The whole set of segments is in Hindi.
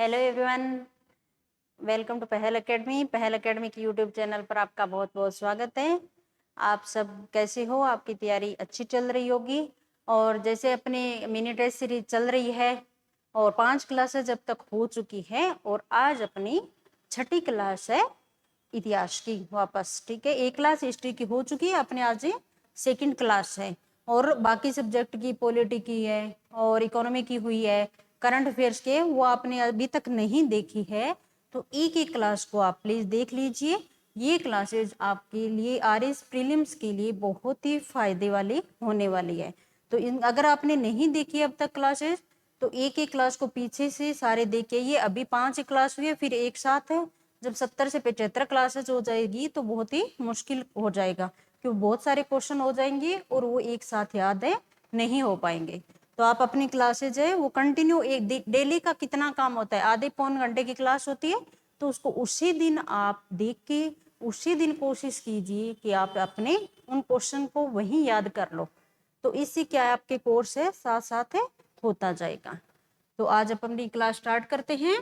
हेलो एवरीवन, वेलकम टू पहल एकेडमी। पहल एकेडमी की यूट्यूब चैनल पर आपका बहुत बहुत स्वागत है। आप सब कैसे हो? आपकी तैयारी अच्छी चल रही होगी। और जैसे अपने मिनी टेस्ट सीरीज चल रही है और 5 क्लासेस जब तक हो चुकी है और आज अपनी 6ठी क्लास है इतिहास की वापस। ठीक है, एक क्लास हिस्ट्री की हो चुकी है, अपने आज ये 2nd क्लास है और बाकी सब्जेक्ट की पॉलिटी की है और इकोनॉमी की हुई है, करंट अफेयर्स के वो आपने अभी तक नहीं देखी है तो एक एक क्लास को आप प्लीज देख लीजिए। ये क्लासेस आपके लिए आरएस प्रीलिम्स के लिए बहुत ही फायदे वाली होने वाली है। तो अगर आपने नहीं देखी अब तक क्लासेस तो एक एक क्लास को पीछे से सारे देखे। ये अभी 5 क्लास हुई है, फिर एक साथ है। जब 70 से 75 क्लासेस हो जाएगी तो बहुत ही मुश्किल हो जाएगा, क्योंकि बहुत सारे क्वेश्चन हो जाएंगे और वो एक साथ याद है नहीं हो पाएंगे। तो आप अपनी क्लासेज है वो कंटिन्यू, एक डेली का कितना काम होता है, आधे पौन घंटे की क्लास होती है, तो उसको उसी दिन आप देख के उसी दिन कोशिश कीजिए कि आप अपने उन क्वेश्चन को वहीं याद कर लो। तो इससे क्या है, आपके कोर्स है साथ साथ है होता जाएगा। तो आज अपनी क्लास स्टार्ट करते हैं।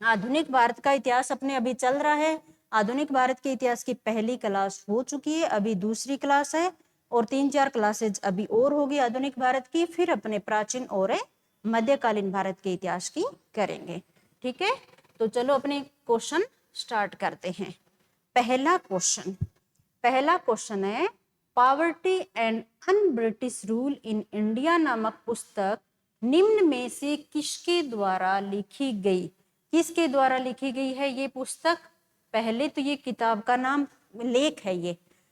आधुनिक भारत का इतिहास अपने अभी चल रहा है। आधुनिक भारत के इतिहास की पहली क्लास हो चुकी है, अभी दूसरी क्लास है और 3-4 क्लासेज अभी और होगी आधुनिक भारत की। फिर अपने प्राचीन और मध्यकालीन भारत के इतिहास की करेंगे। ठीक है, तो चलो अपने क्वेश्चन स्टार्ट करते हैं। पहला क्वेश्चन है, poverty and un British rule in India नामक पुस्तक निम्न में से किसके द्वारा लिखी गई? किसके द्वारा लिखी गई है ये पुस्तक? पहले तो ये किताब का नाम, लेख है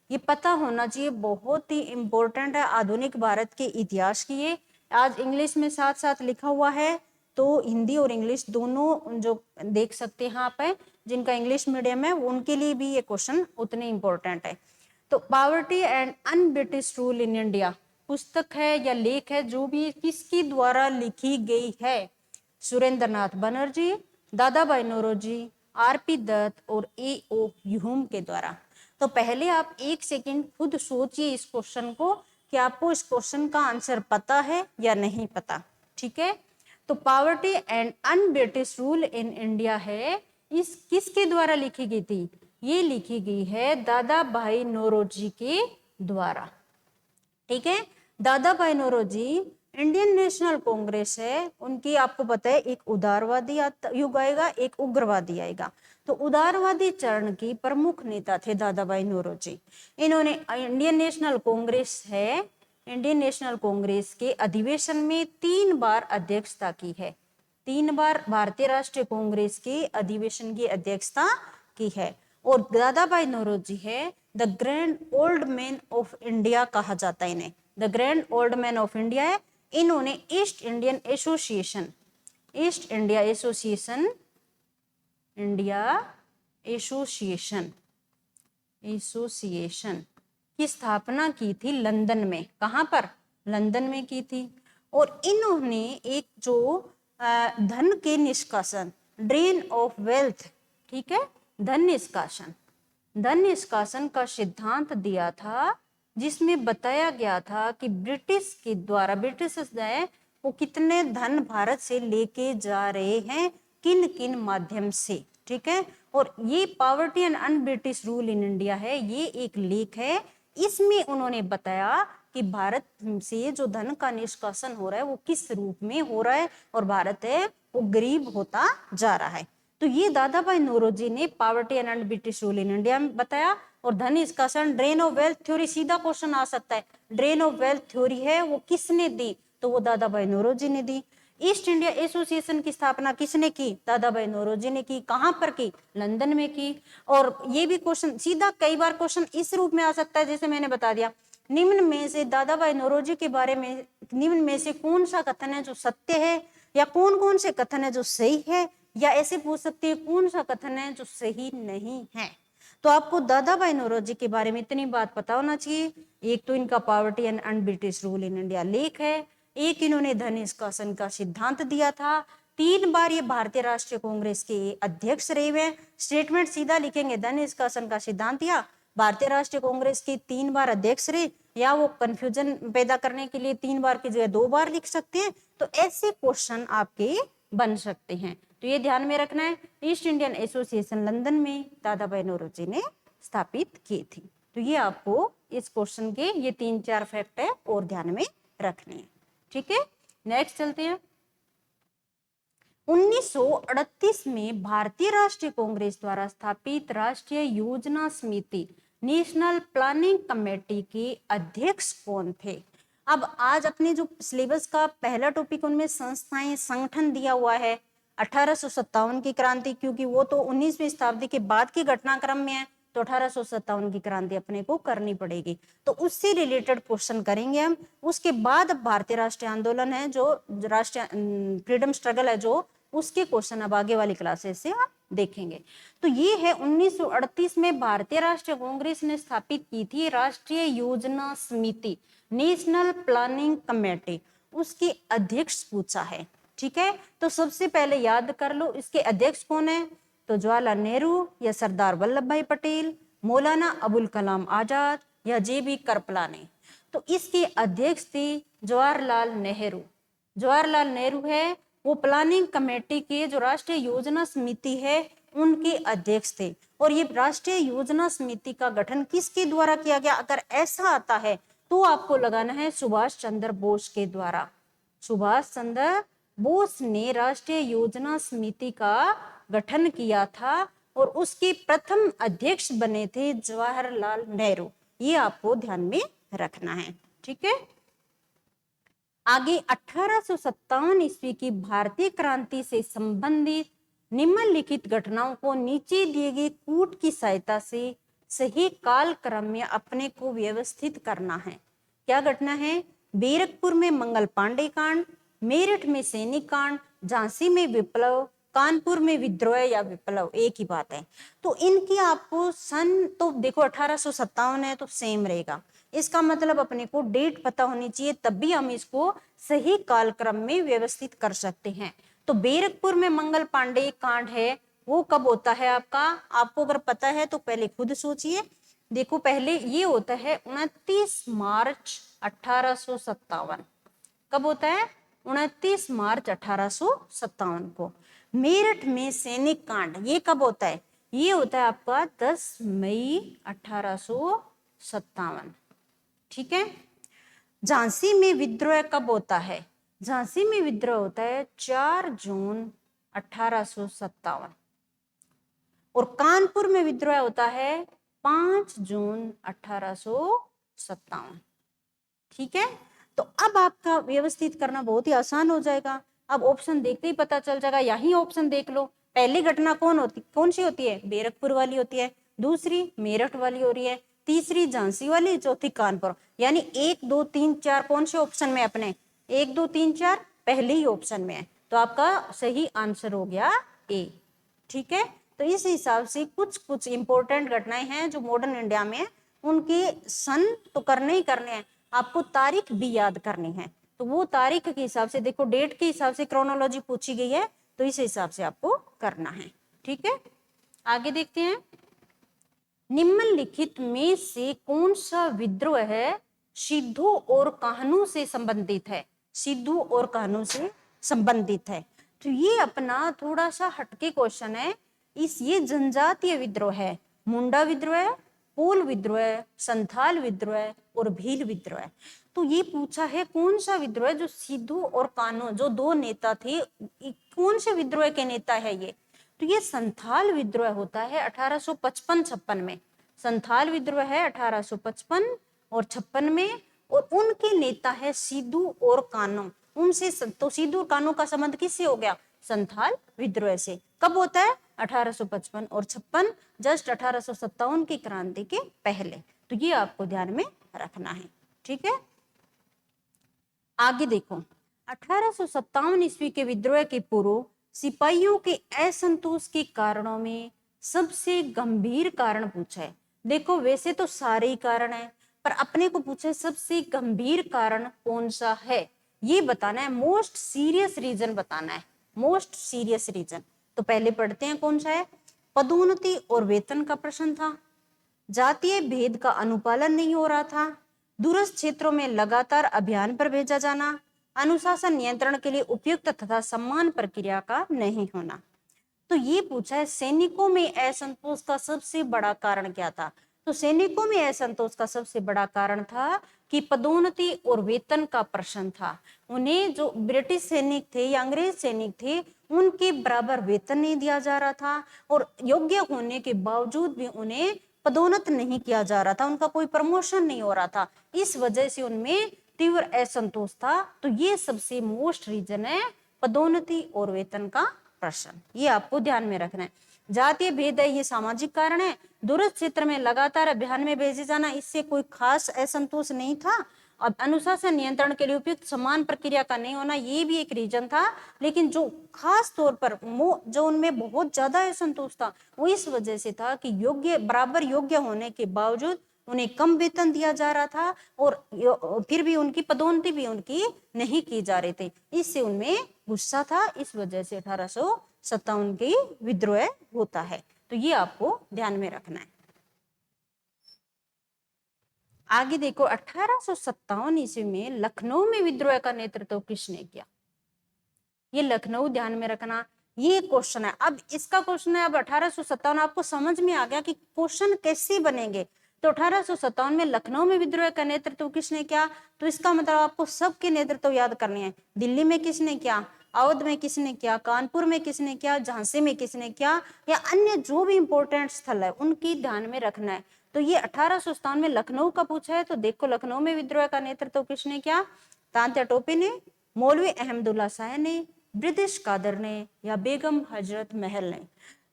ये पता होना चाहिए, बहुत ही इंपॉर्टेंट है आधुनिक भारत के इतिहास की। ये आज इंग्लिश में साथ साथ लिखा हुआ है, तो हिंदी और इंग्लिश दोनों जो देख सकते हैं आप, जिनका इंग्लिश मीडियम है उनके लिए भी ये क्वेश्चन उतने इंपॉर्टेंट है। तो poverty and un British rule in India पुस्तक है या लेख है, जो भी किसकी द्वारा लिखी गई है? सुरेंद्र नाथ बनर्जी, दादा भाई नौरोजी, आरपी दत्त और ए.ओ. ह्यूम के द्वारा। तो पहले आप एक सेकंड खुद सोचिए इस क्वेश्चन को कि आपको इस क्वेश्चन का आंसर पता है या नहीं पता। ठीक है, तो poverty and un British rule in India है, इस किसके द्वारा लिखी गई थी? ये लिखी गई है दादा भाई नौरोजी के द्वारा। ठीक है, दादा भाई नौरोजी इंडियन नेशनल कांग्रेस है उनकी, आपको पता है एक उदारवादी युग आएगा, एक उग्रवादी आएगा। तो उदारवादी चरण की प्रमुख नेता थे दादा भाई नौरोजी। इन्होंने इंडियन नेशनल कांग्रेस है, इंडियन नेशनल कांग्रेस के अधिवेशन में 3 बार अध्यक्षता की है। 3 बार भारतीय राष्ट्रीय कांग्रेस के अधिवेशन की अध्यक्षता की है। और दादा भाई नौरोजी है the grand old man of India कहा जाता है इन्हें, the grand old man of India है। इन्होंने ईस्ट इंडिया एसोसिएशन की स्थापना की थी लंदन में। कहां पर? लंदन में की थी। और इन्होंने एक जो धन के निष्कासन, ड्रेन ऑफ वेल्थ, ठीक है, धन निष्कासन का सिद्धांत दिया था, जिसमें बताया गया था कि ब्रिटिश के द्वारा, ब्रिटिश वो कितने धन भारत से लेके जा रहे हैं, किन किन माध्यम से। ठीक है, और ये poverty and un British rule in India है, ये एक लेख है। इसमें उन्होंने बताया कि भारत से जो धन का निष्कासन हो रहा है वो किस रूप में हो रहा है और भारत है वो गरीब होता जा रहा है। तो ये दादा भाई नौरोजी ने poverty and British rule in India में बताया। और धन निष्कासन, ड्रेन ऑफ वेल्थ थ्योरी, सीधा क्वेश्चन आ सकता है, ड्रेन ऑफ वेल्थ थ्योरी है वो किसने दी? तो वो दादा भाई नौरोजी ने दी। ईस्ट इंडिया एसोसिएशन की स्थापना किसने की? दादा भाई नौरोजी ने की। कहां पर की? लंदन में की। और ये भी क्वेश्चन सीधा, कई बार क्वेश्चन इस रूप में आ सकता है जैसे मैंने बता दिया, निम्न में से दादा भाई नौरोजी के बारे में निम्न में से कौन सा कथन है जो सत्य है, या कौन कौन से कथन है जो सही है, या ऐसे पूछ सकते हैं कौन सा कथन है जो सही नहीं है। तो आपको दादा भाई नौरोजी के बारे में इतनी बात पता होना चाहिए। एक तो इनका poverty and un British rule in India लेख है, एक इन्होंने धन निष्कासन का सिद्धांत दिया था, 3 बार ये भारतीय राष्ट्रीय कांग्रेस के अध्यक्ष रहे हुए। स्टेटमेंट सीधा लिखेंगे, धन निष्कासन का सिद्धांत दिया, भारतीय राष्ट्रीय कांग्रेस के 3 बार अध्यक्ष रहे, या वो कंफ्यूजन पैदा करने के लिए 3 बार की जगह 2 बार लिख सकते हैं। तो ऐसे क्वेश्चन आपके बन सकते हैं। तो ये ध्यान में रखना है। ईस्ट इंडियन एसोसिएशन लंदन में दादा भाई नौरोजी ने स्थापित की थी। तो ये आपको इस क्वेश्चन के ये 3-4 फैक्ट है और ध्यान में रखने हैं। ठीक है, नेक्स्ट चलते हैं। 1938 में भारतीय राष्ट्रीय कांग्रेस द्वारा स्थापित राष्ट्रीय योजना समिति नेशनल प्लानिंग कमेटी के अध्यक्ष कौन थे? अब आज अपने जो सिलेबस का पहला टॉपिक उनमें संस्थाएं संगठन दिया हुआ है 1857 की क्रांति, क्योंकि वो तो 19वीं शताब्दी के बाद के घटनाक्रम में है, तो 1857 की क्रांति अपने को करनी पड़ेगी, तो उससे रिलेटेड क्वेश्चन करेंगे हम। उसके बाद भारतीय राष्ट्रीय आंदोलन है, जो राष्ट्रीय फ्रीडम स्ट्रगल है, जो उसके क्वेश्चन अब आगे वाली क्लासेस से आप देखेंगे। तो ये है 1938 में भारतीय राष्ट्रीय कांग्रेस ने स्थापित की थी राष्ट्रीय योजना समिति नेशनल प्लानिंग कमेटी, उसके अध्यक्ष पूछा है। ठीक है, तो सबसे पहले याद कर लो इसके अध्यक्ष कौन है, तो जवाहरलाल नेहरू या सरदार वल्लभ भाई पटेल, मौलाना अबुल कलाम आजाद या जे.बी. कृपलानी। तो इसके अध्यक्ष थे जवाहरलाल नेहरू। जवाहरलाल नेहरू है वो प्लानिंग कमेटी के जो राष्ट्रीय योजना समिति है उनके अध्यक्ष थे। और ये राष्ट्रीय योजना समिति का गठन किसके द्वारा किया गया, अगर ऐसा आता है तो आपको लगाना है सुभाष चंद्र बोस के द्वारा। सुभाष चंद्र बोस ने राष्ट्रीय योजना समिति का गठन किया था और उसके प्रथम अध्यक्ष बने थे जवाहरलाल नेहरू। ये आपको ध्यान में रखना है। ठीक है, आगे 1857 ईस्वी की भारतीय क्रांति से संबंधित निम्नलिखित घटनाओं को नीचे दिए गए कूट की सहायता से सही काल क्रम में अपने को व्यवस्थित करना है। क्या घटना है? बैरकपुर में मंगल पांडे कांड, मेरठ में सैनिक कांड, झांसी में विप्लव, कानपुर में विद्रोह या विप्लव, एक ही बात है। तो इनकी आपको सन तो देखो 1857 है तो सेम रहेगा, इसका मतलब अपने को डेट पता होनी चाहिए, तब भी हम इसको सही कालक्रम में व्यवस्थित कर सकते हैं। तो बैरकपुर में मंगल पांडे कांड है वो कब होता है आपका, आपको अगर पता है तो पहले खुद सोचिए। देखो पहले ये होता है 29 मार्च 1857। कब होता है? 29 मार्च 1857 को। मेरठ में सैनिक कांड ये कब होता है? ये होता है आपका 10 मई 1857। ठीक है, झांसी में विद्रोह कब होता है? झांसी में विद्रोह होता है 4 जून 1857 और कानपुर में विद्रोह होता है 5 जून 1857। ठीक है, तो अब आपका व्यवस्थित करना बहुत ही आसान हो जाएगा। अब ऑप्शन देखते ही पता चल जाएगा, यही ऑप्शन देख लो। पहली घटना कौन सी होती है? बैरकपुर वाली होती है, दूसरी मेरठ वाली हो रही है, तीसरी झांसी वाली, चौथी कानपुर। यानी 1 2 3 4 कौन से ऑप्शन में अपने? 1 2 3 4 पहले ही ऑप्शन में है, तो आपका सही आंसर हो गया ए। ठीक है, तो इस हिसाब से कुछ इंपॉर्टेंट घटनाएं हैं जो मॉडर्न इंडिया में, उनके सन तो करने ही करने हैं, आपको तारीख भी याद करनी है। तो वो तारीख के हिसाब से देखो, डेट के हिसाब से क्रोनोलॉजी पूछी गई है, तो इस हिसाब से आपको करना है। ठीक है, आगे देखते हैं। निम्नलिखित में से कौन सा विद्रोह है सिद्धू और कान्हू से संबंधित है? सिद्धू और कान्हू से संबंधित है। तो ये अपना थोड़ा सा हटके क्वेश्चन है। ये जनजातीय विद्रोह है, मुंडा विद्रोह, कोल विद्रोह, संथाल विद्रोह और भील विद्रोह। तो ये पूछा है कौन सा विद्रोह जो सिद्धू और कान्हू जो 2 नेता थे, कौन से विद्रोह के नेता है ये? तो ये संथाल विद्रोह होता है 1855-56 में। संथाल विद्रोह है 1855 और 56 में, और उनके नेता है सिद्धू और कान्हू। उनसे तो सिद्धू और कान्हू का संबंध किससे हो गया? संथाल विद्रोह से। कब होता है? 1855 और 56, जस्ट 1857 की क्रांति के पहले। तो ये आपको ध्यान में रखना है। ठीक है, आगे देखो। 1857 ईस्वी के विद्रोह के पूर्व सिपाहियों के असंतोष के कारणों में सबसे गंभीर कारण पूछा है। देखो वैसे तो सारे ही कारण है, पर अपने को पूछे सबसे गंभीर कारण कौन सा है ये बताना है, मोस्ट सीरियस रीजन बताना है, मोस्ट सीरियस रीजन। तो पहले पढ़ते हैं कौन सा है। पदोन्नति और वेतन का प्रश्न था, जातीय भेद का अनुपालन नहीं हो रहा था, दूरस्थ क्षेत्रों में लगातार अभियान पर भेजा जाना, अनुशासन नियंत्रण के लिए उपयुक्त तथा सम्मान प्रक्रिया का नहीं होना। तो ये पूछा है सैनिकों में असंतोष का सबसे बड़ा कारण क्या था। तो सैनिकों में असंतोष का सबसे बड़ा कारण था कि पदोन्नति और वेतन का प्रश्न था। उन्हें जो ब्रिटिश सैनिक थे या अंग्रेज सैनिक थे उनके बराबर वेतन नहीं दिया जा रहा था और योग्य होने के बावजूद भी उन्हें पदोन्नत नहीं किया जा रहा था, उनका कोई प्रमोशन नहीं हो रहा था। इस वजह से उनमें तीव्र असंतोष था। तो ये सबसे मोस्ट रीजन है पदोन्नति और वेतन का प्रश्न, ये आपको ध्यान में रखना है। जातीय भेद है, ये सामाजिक कारण है। दूरस्थ क्षेत्र में लगातार अभियान में भेजे जाना, इससे कोई खास असंतोष नहीं था। अब अनुशासन नियंत्रण के लिए उपयुक्त समान प्रक्रिया का नहीं होना, ये भी एक रीजन था। लेकिन जो खास तौर पर जो उनमें बहुत ज्यादा असंतोष था वो इस वजह से था कि बराबर योग्य होने के बावजूद उन्हें कम वेतन दिया जा रहा था और फिर भी उनकी पदोन्नति भी उनकी नहीं की जा रही थी। इससे उनमें गुस्सा था, इस वजह से 1857 की विद्रोह होता है। तो ये आपको ध्यान में रखना है। आगे देखो 1857 ईस्वी में लखनऊ में विद्रोह का नेतृत्व किसने किया। ये लखनऊ ध्यान में रखना, ये क्वेश्चन है। अब इसका क्वेश्चन है, अब 1857 आपको समझ में आ गया कि क्वेश्चन कैसे बनेंगे। तो 1857 में लखनऊ में विद्रोह का नेतृत्व किसने किया, तो इसका मतलब आपको सबके नेतृत्व याद करने हैं। दिल्ली में किसने किया, अवध में किसने किया, कानपुर में किसने किया, झांसी में किसने किया, या अन्य जो भी इंपॉर्टेंट स्थल है उनकी ध्यान में रखना है। तो ये 1857 में लखनऊ का पूछा है, तो देखो लखनऊ में विद्रोह का नेतृत्व किसने किया, तांत्या टोपे ने, मौलवी अहमदुल्ला शाह ने, ब्रिटिश कादर ने, या बेगम हजरत महल ने।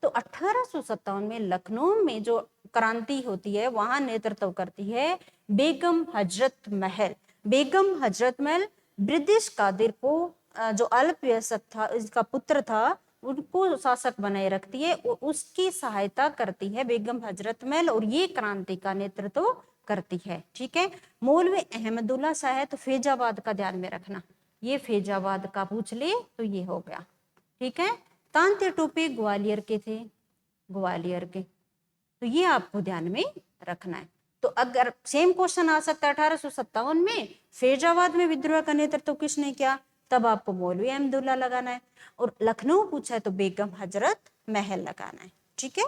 तो 1857 में लखनऊ में जो क्रांति होती है वहां नेतृत्व करती है बेगम हजरत महल। बेगम हजरत महल ब्रिटिश कादिर को जो अल्पवयस्क था, इसका पुत्र था, उनको शासक बनाए रखती है और उसकी सहायता करती है बेगम हजरत महल, और ये क्रांति का नेतृत्व करती है। ठीक है, मौलवी अहमदुल्ला शाह है, तो फैजाबाद का ध्यान में रखना, ये फैजाबाद का पूछ ले तो ये हो गया। ठीक है, तांत्या टोपे ग्वालियर के थे, ग्वालियर के, तो ये आपको ध्यान में रखना है। तो अगर सेम क्वेश्चन आ सकता है 1857 में फैजाबाद में विद्रोह का नेतृत्व किसने किया, तब आपको मौलवी अहमदुल्ला लगाना है, और लखनऊ पूछा है तो बेगम हजरत महल लगाना है। ठीक है,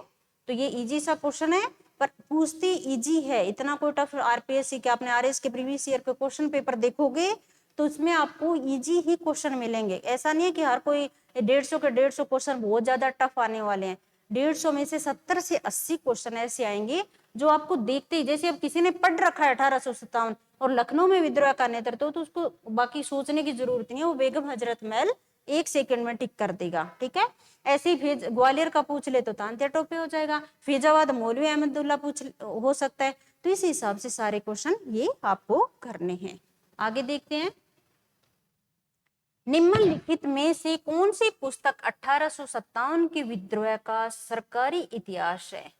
तो ये इजी सा क्वेश्चन है, पर पूछती इजी है, इतना कोई टफ आरपीएससी के, आपने आरएस के प्रीवियस ईयर के क्वेश्चन पेपर देखोगे तो उसमें आपको इजी ही क्वेश्चन मिलेंगे। ऐसा नहीं है कि हर कोई 150 के 150 क्वेश्चन बहुत ज्यादा टफ आने वाले हैं। 150 में से 70 से 80 क्वेश्चन ऐसे आएंगे जो आपको देखते ही, जैसे अब किसी ने पढ़ रखा है 1857 और लखनऊ में विद्रोह का नेतृत्व, तो उसको बाकी सोचने की जरूरत नहीं है, वो बेगम हजरत महल 1 सेकंड में टिक कर देगा। ठीक है, ऐसे ही ग्वालियर का पूछ ले तो तांत्या टोपे हो जाएगा, फैजाबाद मौलवी अहमदुल्ला हो सकता है। तो इस हिसाब से सारे क्वेश्चन ये आपको करने हैं। आगे देखते हैं, निम्नलिखित में से कौन सी पुस्तक 1857 के विद्रोह का सरकारी इतिहास है।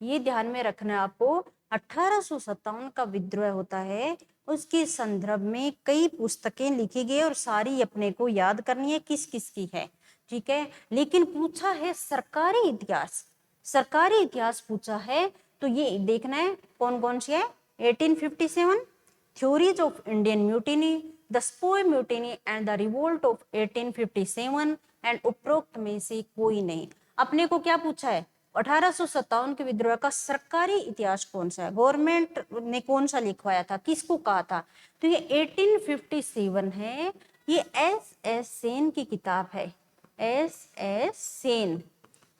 ये ध्यान में रखना है आपको, 1857 का विद्रोह होता है, उसके संदर्भ में कई पुस्तकें लिखी गई और सारी अपने को याद करनी है किस किस की है। ठीक है, लेकिन पूछा है सरकारी इतिहास, सरकारी इतिहास पूछा है तो ये देखना है कौन कौन सी है। 1857 theories of Indian mutiny, the sepoy mutiny and the revolt of 1857 and उपरोक्त में से कोई नहीं। अपने को क्या पूछा है, 1857 के विद्रोह का सरकारी इतिहास कौन सा है, गवर्नमेंट ने कौन सा लिखवाया था, किसको कहा था, तो ये 1857 है। ये एस सेन की किताब है, एस सेन।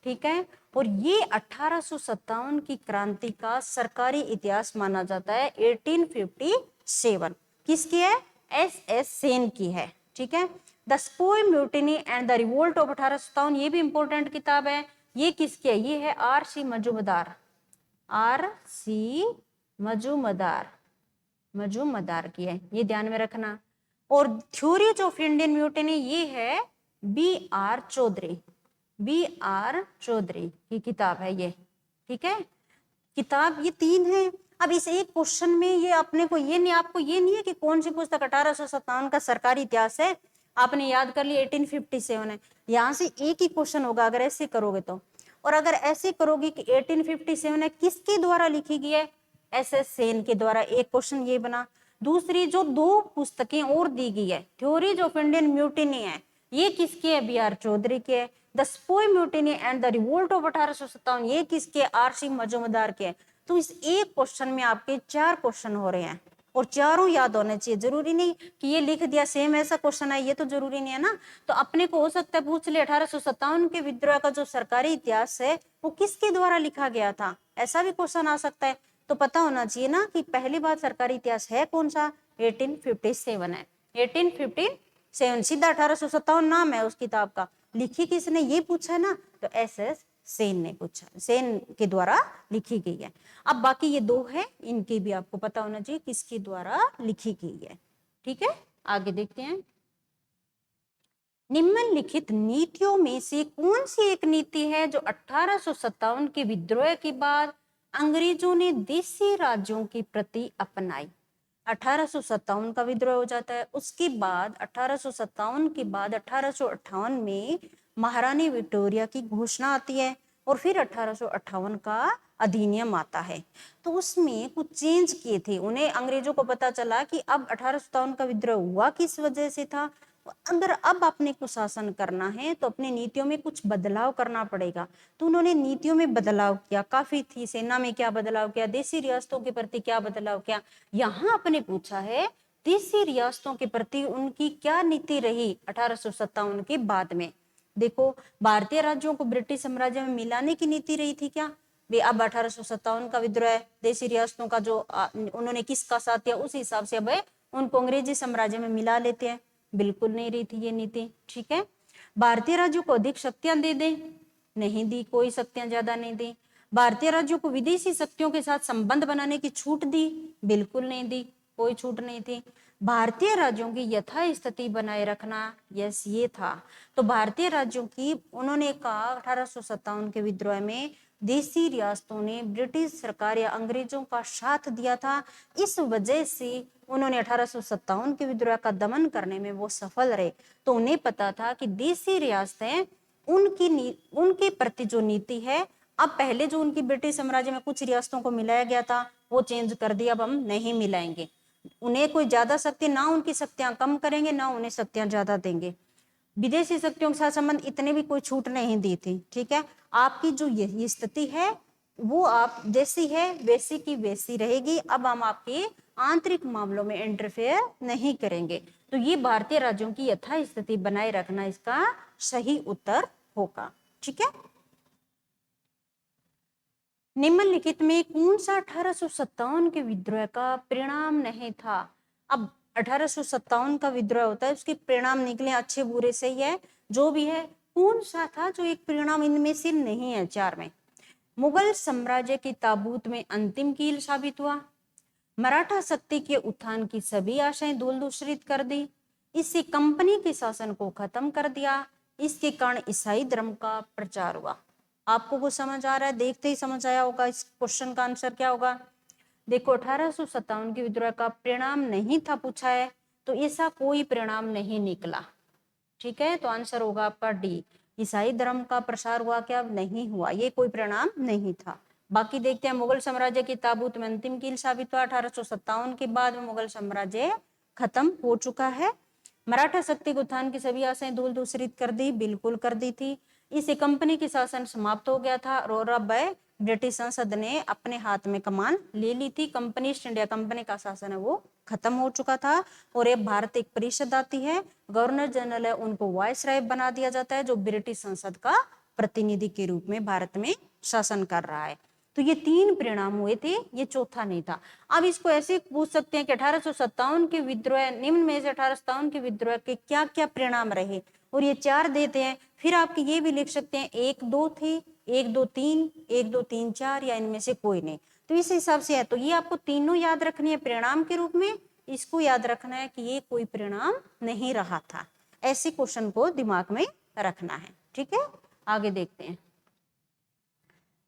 ठीक है, और ये 1857 की क्रांति का सरकारी इतिहास माना जाता है। 1857 किसकी है, एस सेन की है। ठीक है, the sepoy mutiny and the revolt of 1857, ये भी इंपॉर्टेंट किताब है। ये किसकी है, ये है आर.सी. मजूमदार, आर.सी. मजूमदार की है, ये ध्यान में रखना। और थ्योरीज ऑफ इंडियन म्यूटिनी ये है बी.आर. चौधरी, बी.आर. चौधरी की किताब है ये। ठीक है, किताब ये 3 है। अब इस एक क्वेश्चन में ये अपने को ये नहीं, आपको ये नहीं है कि कौन सी पुस्तक 1857 का सरकारी इतिहास है, आपने याद कर लिया 1857 है, यहाँ से एक ही क्वेश्चन होगा अगर ऐसे करोगे तो। और अगर ऐसे करोगे कि 1857 है, किसके द्वारा लिखी गई है, एस सेन के द्वारा, एक क्वेश्चन ये बना। दूसरी जो 2 पुस्तकें और दी गई है, थ्योरीज ऑफ इंडियन म्यूटिनी है, ये किसकी है? बी.आर. चौधरी के है। The sepoy mutiny and the revolt of 1857 ये किसके? आर.सी. मजूमदार के। तो इस एक क्वेश्चन में आपके 4 क्वेश्चन हो रहे हैं और चारों याद होने चाहिए। जरूरी नहीं कि ये लिख दिया सेम ऐसा क्वेश्चन है, ये तो जरूरी नहीं है ना। तो अपने को हो सकता है पूछ ले 1857 के विद्रोह का जो सरकारी इतिहास है वो किसके द्वारा लिखा गया था, ऐसा भी क्वेश्चन आ सकता है। तो पता होना चाहिए ना कि पहली बार सरकारी इतिहास है कौन सा? 1857 है। 1857 सीधा 1857 नाम है उस किताब का। लिखी किसने? ये पूछा है ना, तो एस.एस. सेन ने पूछा, सेन के द्वारा लिखी गई है। अब बाकी ये 2 है, इनके भी आपको पता होना चाहिए किसके द्वारा लिखी गई है। ठीक है, आगे देखते हैं। निम्नलिखित नीतियों में से कौन सी एक नीति है जो 1857 के विद्रोह के बाद अंग्रेजों ने देशी राज्यों के प्रति अपनाई? 1857 का विद्रोह हो जाता है, उसके बाद 1857 के बाद 1858 में महारानी विक्टोरिया की घोषणा आती है और फिर 1858 का अधिनियम आता है। तो उसमें कुछ चेंज किए थे। उन्हें अंग्रेजों को पता चला कि अब 1857 का विद्रोह हुआ किस वजह से था, अगर अब अपने को शासन करना है तो अपनी नीतियों में कुछ बदलाव करना पड़ेगा। तो उन्होंने नीतियों में बदलाव किया, काफी थी। सेना में क्या बदलाव किया, देशी रियासतों के प्रति क्या बदलाव किया। यहाँ अपने पूछा है देशी रियासतों के प्रति उनकी क्या नीति रही 1857 के बाद में। देखो, भारतीय राज्यों को ब्रिटिश साम्राज्य में मिलाने की नीति रही थी क्या? वे अब 1857 का विद्रोह है, देशी रियासतों का जो उन्होंने किसका साथ दिया उस हिसाब से अब उनको अंग्रेजी साम्राज्य में मिला लेते हैं। बिल्कुल नहीं रही थी ये नीति। ठीक है, भारतीय राज्यों को अधिक शक्तियां दे दे, नहीं दी, कोई शक्तियां ज्यादा नहीं दी। भारतीय राज्यों को विदेशी शक्तियों के साथ संबंध बनाने की छूट दी, बिल्कुल नहीं दी, कोई छूट नहीं थी। भारतीय राज्यों की यथास्थिति बनाए रखना, यस ये था। तो भारतीय राज्यों की उन्होंने कहा 1857 के विद्रोह में देशी रियासतों ने ब्रिटिश सरकार या अंग्रेजों का साथ दिया था, इस वजह से उन्होंने 1857 के विद्रोह का दमन करने में वो सफल रहे। तो उन्हें पता था कि देशी रियासतें उनके प्रति जो नीति है, अब पहले जो उनकी ब्रिटिश साम्राज्य में कुछ रियासतों को मिलाया गया था वो चेंज कर दिया, अब हम नहीं मिलाएंगे। उन्हें कोई ज्यादा शक्ति ना, उनकी शक्तियां कम करेंगे ना उन्हें शक्तियां ज्यादा देंगे। विदेशी शक्तियों के साथ संबंध इतने भी कोई छूट नहीं दी थी। ठीक है, आपकी जो ये स्थिति है वो आप जैसी है वैसी की वैसी रहेगी। अब हम आपके आंतरिक मामलों में इंटरफेयर नहीं करेंगे। तो ये भारतीय राज्यों की यथास्थिति बनाए रखना इसका सही उत्तर होगा। ठीक है, निम्नलिखित में कौन सा 1857 के विद्रोह का परिणाम नहीं था? अब 1857 का विद्रोह होता है, उसके परिणाम निकले अच्छे बुरे सही है, जो भी है, कौन सा था जो एक परिणाम इनमें से नहीं है? 4 में मुगल साम्राज्य की ताबूत में अंतिम कील साबित हुआ, मराठा शक्ति के उत्थान की सभी आशाएं धूल दूषरित कर दी, इससे कंपनी के शासन को खत्म कर दिया, इसके कारण ईसाई धर्म का प्रचार हुआ। आपको कुछ समझ आ रहा है? देखते ही समझ आया होगा इस क्वेश्चन का आंसर क्या होगा। देखो, 1857 के विद्रोह का परिणाम नहीं था पूछा है, तो ऐसा कोई परिणाम नहीं निकला। ठीक है, तो आंसर होगा आपका डी, ईसाई धर्म का प्रसार हुआ क्या? नहीं हुआ, ये कोई परिणाम नहीं था। बाकी देखते हैं, मुगल साम्राज्य की ताबूत में अंतिम कील साबित हुआ, 1857 के बाद में मुगल साम्राज्य खत्म हो चुका है। मराठा शक्ति के उत्थान की सभी आशाएं धूल दूषरित कर दी, बिल्कुल कर दी थी। इसे कंपनी के शासन समाप्त हो गया था और अब ब्रिटिश संसद ने अपने हाथ में कमान ले ली थी। कंपनी ईस्ट इंडिया कंपनी का शासन है वो खत्म हो चुका था और ये भारत एक परिषद आती है, गवर्नर जनरल है उनको वायसराय बना दिया जाता है, जो ब्रिटिश संसद का प्रतिनिधि के रूप में भारत में शासन कर रहा है। तो ये 3 परिणाम हुए थे, ये चौथा नहीं था। अब इसको ऐसे पूछ सकते हैं कि 1857 के विद्रोह, निम्न में से 1857 के विद्रोह के क्या क्या परिणाम रहे, और ये 4 देते हैं। फिर आपके ये भी लिख सकते हैं 1 2 थे, 1 2 3, 1 2 3 4, या इनमें से कोई नहीं। तो इस हिसाब से है, तो ये आपको तीनों याद रखनी है परिणाम के रूप में। इसको याद रखना है कि ये कोई परिणाम नहीं रहा था, ऐसे क्वेश्चन को दिमाग में रखना है। ठीक है, आगे देखते हैं।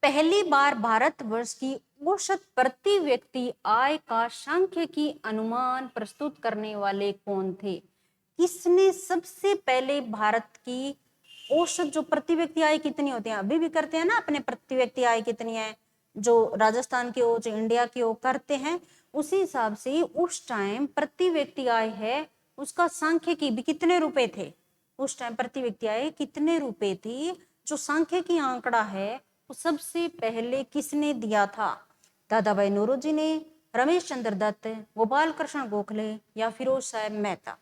पहली बार भारतवर्ष की औसत प्रति व्यक्ति आय का सांख्यिकी अनुमान प्रस्तुत करने वाले कौन थे? किसने सबसे पहले भारत की औसत जो प्रति व्यक्ति आय कितनी होती है, अभी भी करते हैं ना अपने प्रति व्यक्ति आय कितनी है, जो राजस्थान की हो जो इंडिया की हो करते हैं, उसी हिसाब से उस टाइम प्रति व्यक्ति आय है उसका सांख्यिकी भी कितने रुपए थे, उस टाइम प्रति व्यक्ति आय कितने रुपए थी, जो सांख्यिकी आंकड़ा है वो सबसे पहले किसने दिया था? दादा भाई नौरोजी ने, रमेश चंद्र दत्त, गोपाल कृष्ण गोखले या फिरोज साहब मेहता,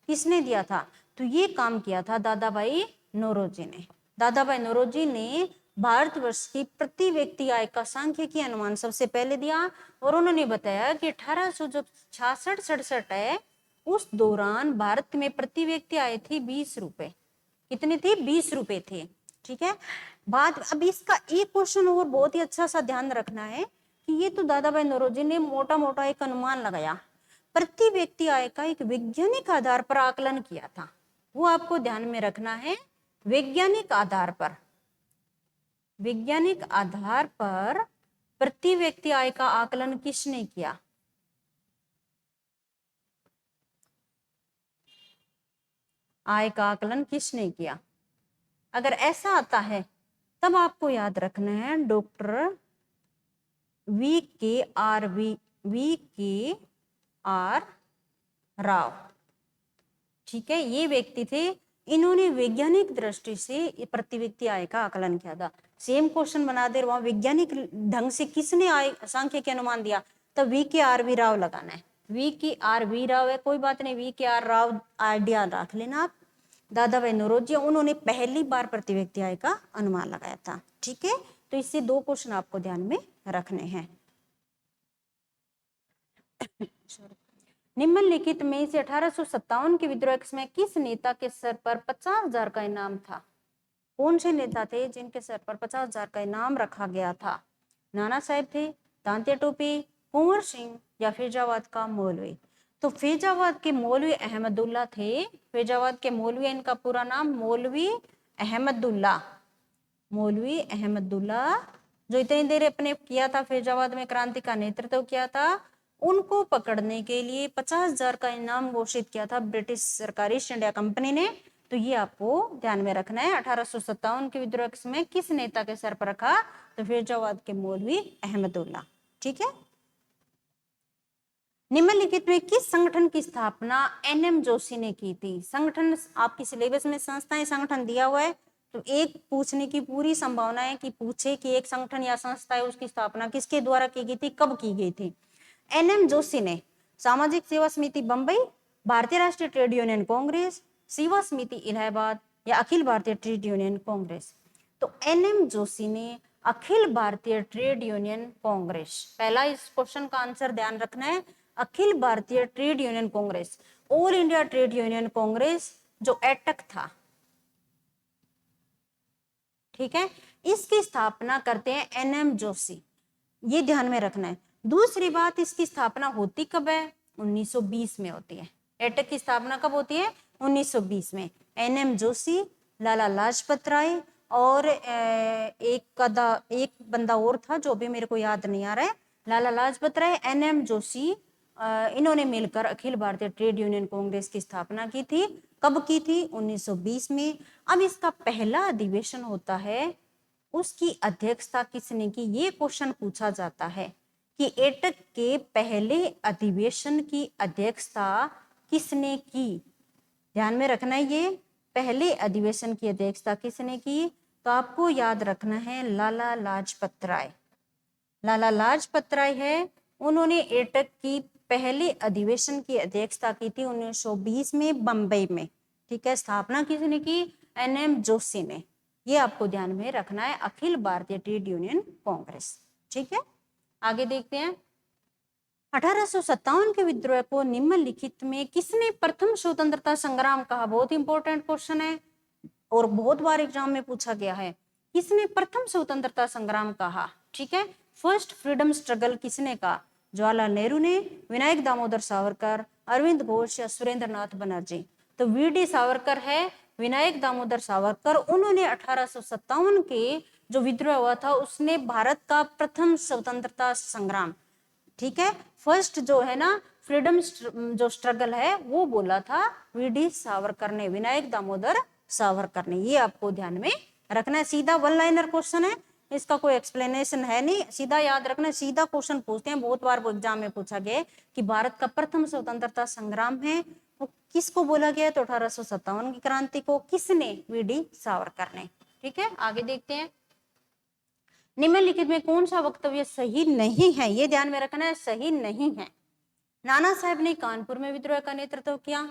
किसने दिया था? तो ये काम किया था दादा भाई नौरोजी ने। दादा भाई नौरोजी ने भारतवर्ष की प्रति व्यक्ति आय का सांख्यिकी अनुमान सबसे पहले दिया और उन्होंने बताया कि 1800 जो 66-67 है उस दौरान भारत में प्रति व्यक्ति आय थी 20 रुपए। कितनी थी? 20 रुपए थे। ठीक है, बात अब इसका एक क्वेश्चन और बहुत ही अच्छा सा ध्यान रखना है कि ये तो दादा भाई नौरोजी ने मोटा मोटा एक अनुमान लगाया, प्रति व्यक्ति आय का एक वैज्ञानिक आधार पर आकलन किया था, वो आपको ध्यान में रखना है। वैज्ञानिक आधार पर, वैज्ञानिक आधार पर प्रति व्यक्ति आय का आकलन किसने किया? आय का आकलन किसने किया? अगर ऐसा आता है तब आपको याद रखना है डॉक्टर वी के आर राव। ठीक है, ये व्यक्ति थे, इन्होंने वैज्ञानिक दृष्टि से प्रति व्यक्ति आय का आकलन किया था। सेम क्वेश्चन बना दे, वहां वैज्ञानिक ढंग से किसने आय सांख्यिकी अनुमान दिया, तब वी राव लगाना है। वी राव है, कोई बात नहीं, वी राव आइडिया रख लेना आप। दादा भाई नौरोजी उन्होंने पहली बार प्रति व्यक्ति आय का अनुमान लगाया था। ठीक है, तो इससे 2 क्वेश्चन आपको ध्यान में रखने हैं। निम्नलिखित में से 1857 के विद्रोह में किस नेता के सर पर 50,000 का इनाम था? कौन से नेता थे जिनके सर पर 50,000 का इनाम रखा गया था? नाना साहेब थे, तांत्या टोपे, कुंवर सिंह या फैजाबाद का मौलवी? तो फैजाबाद के मौलवी अहमदुल्ला थे। फैजाबाद के मौलवी, इनका पूरा नाम मौलवी अहमदुल्ला, मौलवी अहमदुल्ला, जो इतनी देर अपने किया था फैजाबाद में क्रांति का नेतृत्व किया था, उनको पकड़ने के लिए 50,000 का इनाम घोषित किया था ब्रिटिश सरकारी ईस्ट इंडिया कंपनी ने। तो ये आपको ध्यान में रखना है। 1857 के विद्रोह में किस नेता के सर पर रखा? तो फैजाबाद के मौलवी अहमदुल्ला। ठीक है, निम्नलिखित में किस संगठन की स्थापना एनएम जोशी ने की थी? संगठन आपकी सिलेबस में संस्थाएं संगठन दिया हुआ है, तो एक पूछने की पूरी संभावना है कि पूछे कि एक संगठन या संस्था है उसकी स्थापना किसके द्वारा की गई थी, कब की गई थी? एनएम जोशी ने सामाजिक सेवा समिति बंबई, भारतीय राष्ट्रीय ट्रेड यूनियन कांग्रेस, सेवा समिति इलाहाबाद या अखिल भारतीय ट्रेड यूनियन कांग्रेस? तो एनएम जोशी ने अखिल भारतीय ट्रेड यूनियन कांग्रेस, पहला इस क्वेश्चन का आंसर ध्यान रखना है, Akhil Bharatiya trade union Congress, all India trade union Congress जो एटक था। ठीक है, इसकी स्थापना करते हैं एनएम जोशी, ये ध्यान में रखना है। दूसरी बात, इसकी स्थापना होती कब है? 1920 में होती है। एटक की स्थापना कब होती है? 1920 में। एनएम जोशी, लाला लाजपत राय और एक बंदा और था जो भी मेरे को याद नहीं आ रहा है, लाला लाजपत राय, एनएम जोशी, इन्होंने मिलकर अखिल भारतीय ट्रेड यूनियन कांग्रेस की स्थापना की थी। कब की थी? 1920 में। अब इसका पहला अधिवेशन होता है, उसकी अध्यक्षता किसने की? ये क्वेश्चन पूछा जाता है कि एटक के पहले अधिवेशन की अध्यक्षता किसने की? ध्यान में रखना है, ये पहले अधिवेशन की अध्यक्षता किसने की? तो आपको याद रखना है लाला लाजपत राय। लाला लाजपत राय है, उन्होंने एटक की पहले अधिवेशन की अध्यक्षता की थी 1920 में बंबई में। ठीक है, स्थापना किसने की? एनएम जोशी ने। ये आपको ध्यान में रखना है, अखिल भारतीय ट्रेड यूनियन कांग्रेस। ठीक है, आगे देखते हैं। 1857 के विद्रोह को निम्नलिखित में किसने प्रथम स्वतंत्रता संग्राम कहा? बहुत इंपॉर्टेंट क्वेश्चन है और बहुत बार एग्जाम में पूछा गया है। किसने प्रथम स्वतंत्रता संग्राम कहा? ठीक है, फर्स्ट फ्रीडम स्ट्रगल किसने कहा? जवाहरलाल नेहरू ने, विनायक दामोदर सावरकर, अरविंद घोष या सुरेंद्र नाथ बनर्जी? तो वीडी सावरकर है, विनायक दामोदर सावरकर, उन्होंने 1857 के जो विद्रोह हुआ था उसने भारत का प्रथम स्वतंत्रता संग्राम, ठीक है, फर्स्ट जो है ना फ्रीडम जो स्ट्रगल है वो बोला था वीडी सावरकर ने, विनायक दामोदर सावरकर ने। ये आपको ध्यान में रखना है, सीधा वन लाइनर क्वेश्चन है, इसका कोई एक्सप्लेनेशन है नहीं, सीधा याद रखना, सीधा क्वेश्चन पूछते हैं, बहुत बार वो एग्जाम में पूछा गया कि भारत का प्रथम स्वतंत्रता संग्राम है वो किसको बोला गया, तो 1857 की क्रांति को। किसने? वीडी सावरकर ने। ठीक है, आगे देखते हैं। निम्नलिखित में कौन सा वक्तव्य सही नहीं है, ये ध्यान में रखना है, सही नहीं है। नाना साहब ने कानपुर में विद्रोह का नेतृत्व किया,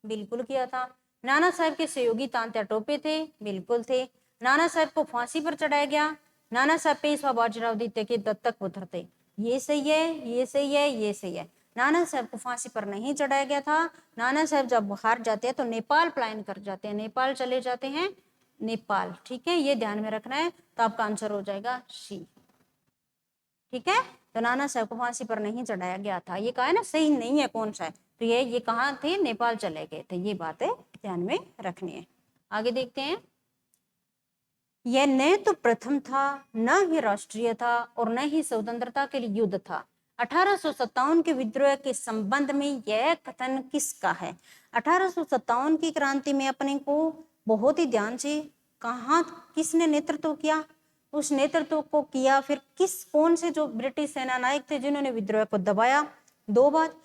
बिल्कुल किया था। नाना साहब के सहयोगी तांत्या टोपे थे, बिल्कुल थे। नाना साहब को फांसी पर चढ़ाया गया। नाना साहब पेशवा बाजीराव द्वितीय के दत्तक पुत्र थे, ये सही है, ये सही है, ये सही है। नाना साहब को फांसी पर नहीं चढ़ाया गया था। नाना साहब जब बाहर जाते हैं तो नेपाल पलायन कर जाते हैं, नेपाल चले जाते हैं, नेपाल। ठीक है, ये ध्यान में रखना है, तो आपका आंसर हो जाएगा सी। ठीक है, तो नाना साहब को फांसी पर नहीं चढ़ाया गया था, ये कहा है ना, सही नहीं है कौन सा है, तो ये कहाँ थे, नेपाल चले गए थे, ये बातें ध्यान में रखनी है। आगे देखते हैं। यह न तो प्रथम था, न ही राष्ट्रीय था, और न ही स्वतंत्रता के लिए युद्ध था। 1857 के विद्रोह के संबंध में यह कथन किसका है? 1857 की क्रांति में अपने को बहुत ही ध्यान से, कहाँ किसने नेतृत्व किया, उस नेतृत्व को किया फिर कौन से जो ब्रिटिश सेना नायक थे जिन्होंने विद्रोह को दबाया, दो बात।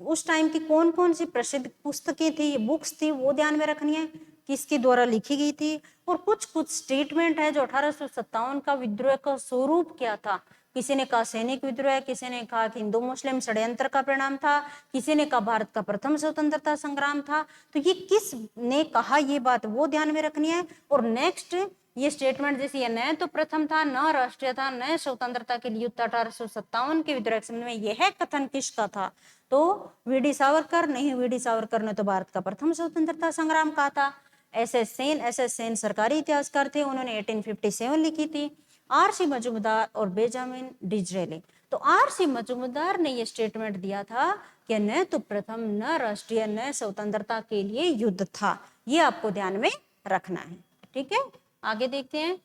उस टाइम की कौन कौन सी प्रसिद्ध पुस्तकें थी, बुक्स थी, वो ध्यान में रखनी है, किसके द्वारा लिखी गई थी। और कुछ कुछ स्टेटमेंट है जो 1857 का विद्रोह का स्वरूप क्या था। किसी ने कहा सैनिक विद्रोह, किसी ने कहा कि हिंदू मुस्लिम षड्यंत्र का परिणाम था, किसी ने कहा भारत का प्रथम स्वतंत्रता संग्राम था। तो ये किस ने कहा, ये बात वो ध्यान में रखनी है। और नेक्स्ट ये स्टेटमेंट जैसे ये न तो प्रथम था, न राष्ट्रीय था, न स्वतंत्रता के लिए युद्ध 1857 के विद्रोह संबंध में यह कथन किसका था, तो वीडी सावरकर। नहीं, वीडी सावरकर ने तो भारत का प्रथम स्वतंत्रता संग्राम कहा था। एस एस सेन सरकारी इतिहासकार थे, उन्होंने 1857 लिखी थी। आर.सी. मजूमदार और बेंजामिन डिसरेली, तो आर.सी. मजूमदार ने ये स्टेटमेंट दिया था कि न तो प्रथम, न राष्ट्रीय, न स्वतंत्रता के लिए युद्ध था। ये आपको ध्यान में रखना है। ठीक है, आगे देखते हैं।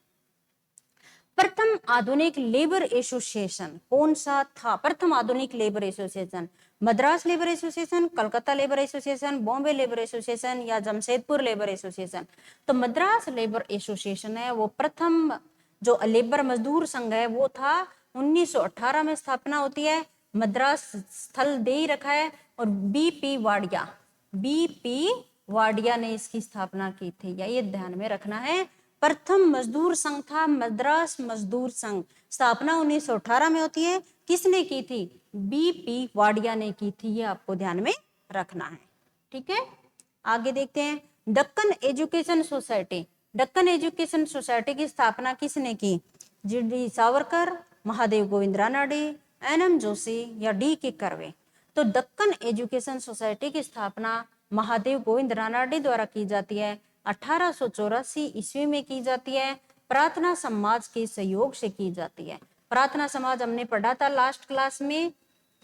प्रथम आधुनिक लेबर एसोसिएशन कौन सा था? प्रथम आधुनिक labour association Madras labour association, Calcutta labour association, Bombay labour association या जमशेदपुर लेबर एसोसिएशन? तो मद्रास लेबर एसोसिएशन है वो प्रथम जो लेबर मजदूर संघ है वो था। 1918 में स्थापना होती है, मद्रास स्थल दे ही रखा है। और बीपी वाडिया ने इसकी स्थापना की थी, या ये ध्यान में रखना है। प्रथम मजदूर संघ था मद्रास मजदूर संघ, स्थापना 1918 में होती है। किसने की थी? बीपी वाडिया ने की थी, ये आपको ध्यान में रखना है। ठीक है, आगे देखते हैं। Deccan education society, Deccan education society की स्थापना किसने की? जी सावरकर, महादेव गोविंद रानडे, एन.एम. जोशी या डी.के. कर्वे? तो दक्कन एजुकेशन सोसाइटी की स्थापना महादेव गोविंद रानडे द्वारा की जाती है, 1884 ईस्वी में की जाती है, प्रार्थना समाज के सहयोग से की जाती है। प्रार्थना समाज हमने पढ़ा था लास्ट क्लास में